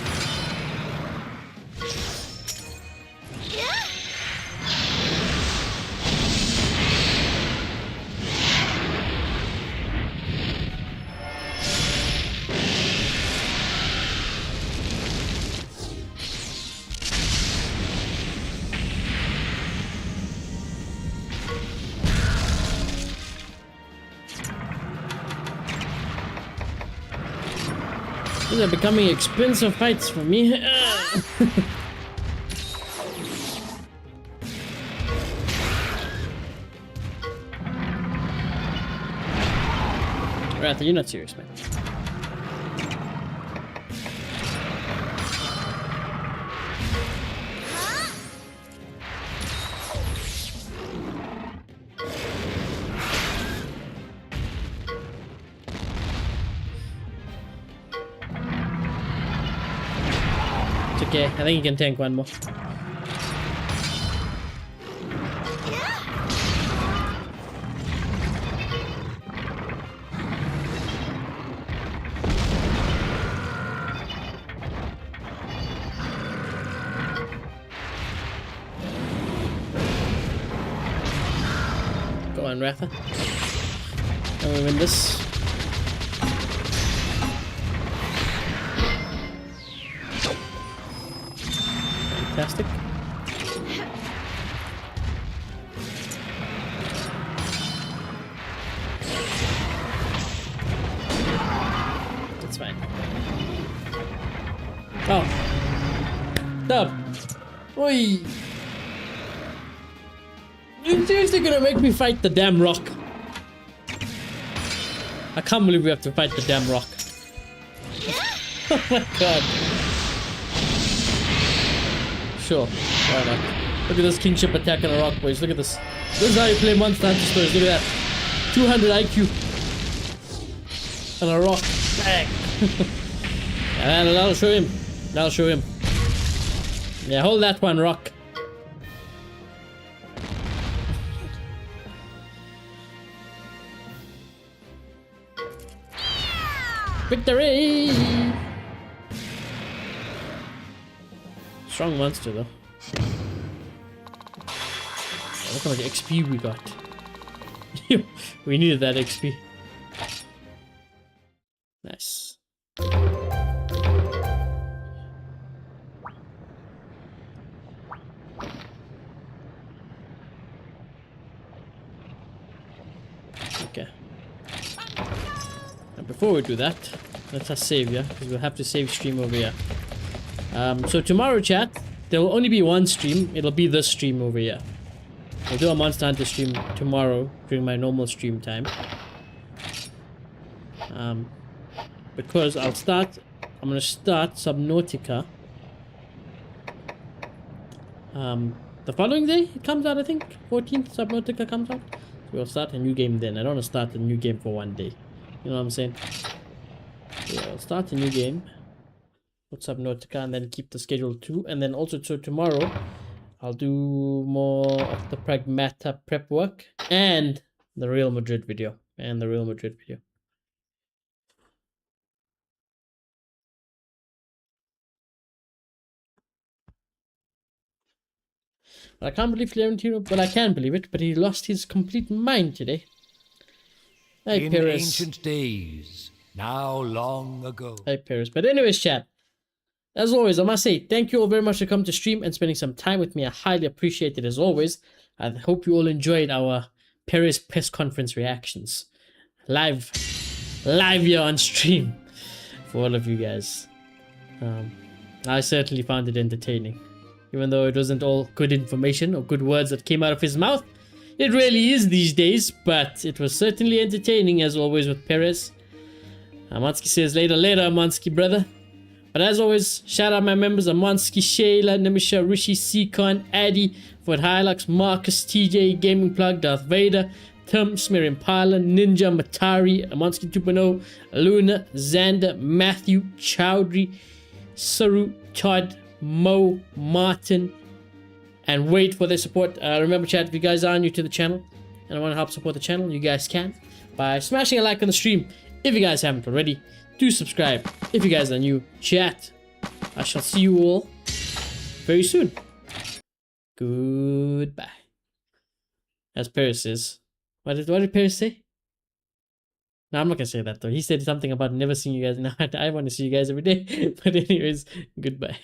These are becoming expensive fights for me. Ratha, you're not serious, man. It's okay. I think you can tank one more. Go on, Ratha. Can we win this? Fantastic. That's fine. Oh. Stop. Oi. You're seriously gonna make me fight the damn rock? I can't believe we have to fight the damn rock. Oh my god. Sure, why not? Look at this kingship attack on a rock, boys. Look at this. This is how you play Monster Hunter Stories. Look at that. 200 IQ. On a rock. Bang. And that'll show him. That'll show him. Yeah, hold that one, rock. Victory! Strong monster though. Look how much XP we got. We needed that XP. Nice. Okay. And before we do that, let us save, yeah? Because we'll have to save stream over here. So tomorrow, chat, there will only be one stream. It'll be this stream over here. I'll do a Monster Hunter stream tomorrow during my normal stream time. Because I'm gonna start Subnautica. The following day it comes out, I think. 14th Subnautica comes out. So we'll start a new game then. I don't want to start a new game for one day. You know what I'm saying? Yeah, I'll start a new game. Put Subnautica and then keep the schedule too. And then also, so tomorrow I'll do more of the Pragmata prep work and the Real Madrid video. But I can't believe Florentino, but I can believe it, but he lost his complete mind today. Hey, In Paris. ancient days, now long ago. Hey, Paris. But anyways, chat. As always, I must say, thank you all very much for coming to stream and spending some time with me. I highly appreciate it as always. I hope you all enjoyed our Paris press conference reactions. Live here on stream for all of you guys. I certainly found it entertaining. Even though it wasn't all good information or good words that came out of his mouth. It really is these days, but it was certainly entertaining as always with Perez. Amansky says later, Amansky brother. But as always, shout out my members Amansky, Shayla, Nimisha, Rishi, Seacon, Addy, Fort Hilux, Marcus, TJ, Gaming Plug, Darth Vader, Tim, Smear Impala, Ninja, Matari, Amansky 2.0, Luna, Xander, Matthew, Chowdhury, Saru, Todd, Mo, Martin, and wait for their support. Remember, chat, if you guys are new to the channel and want to help support the channel, you guys can by smashing a like on the stream. If you guys haven't already, do subscribe. If you guys are new, chat, I shall see you all very soon. Goodbye. As Paris says. What did Paris say? No, I'm not gonna say that though. He said something about never seeing you guys. Now I want to see you guys every day. But anyways, goodbye.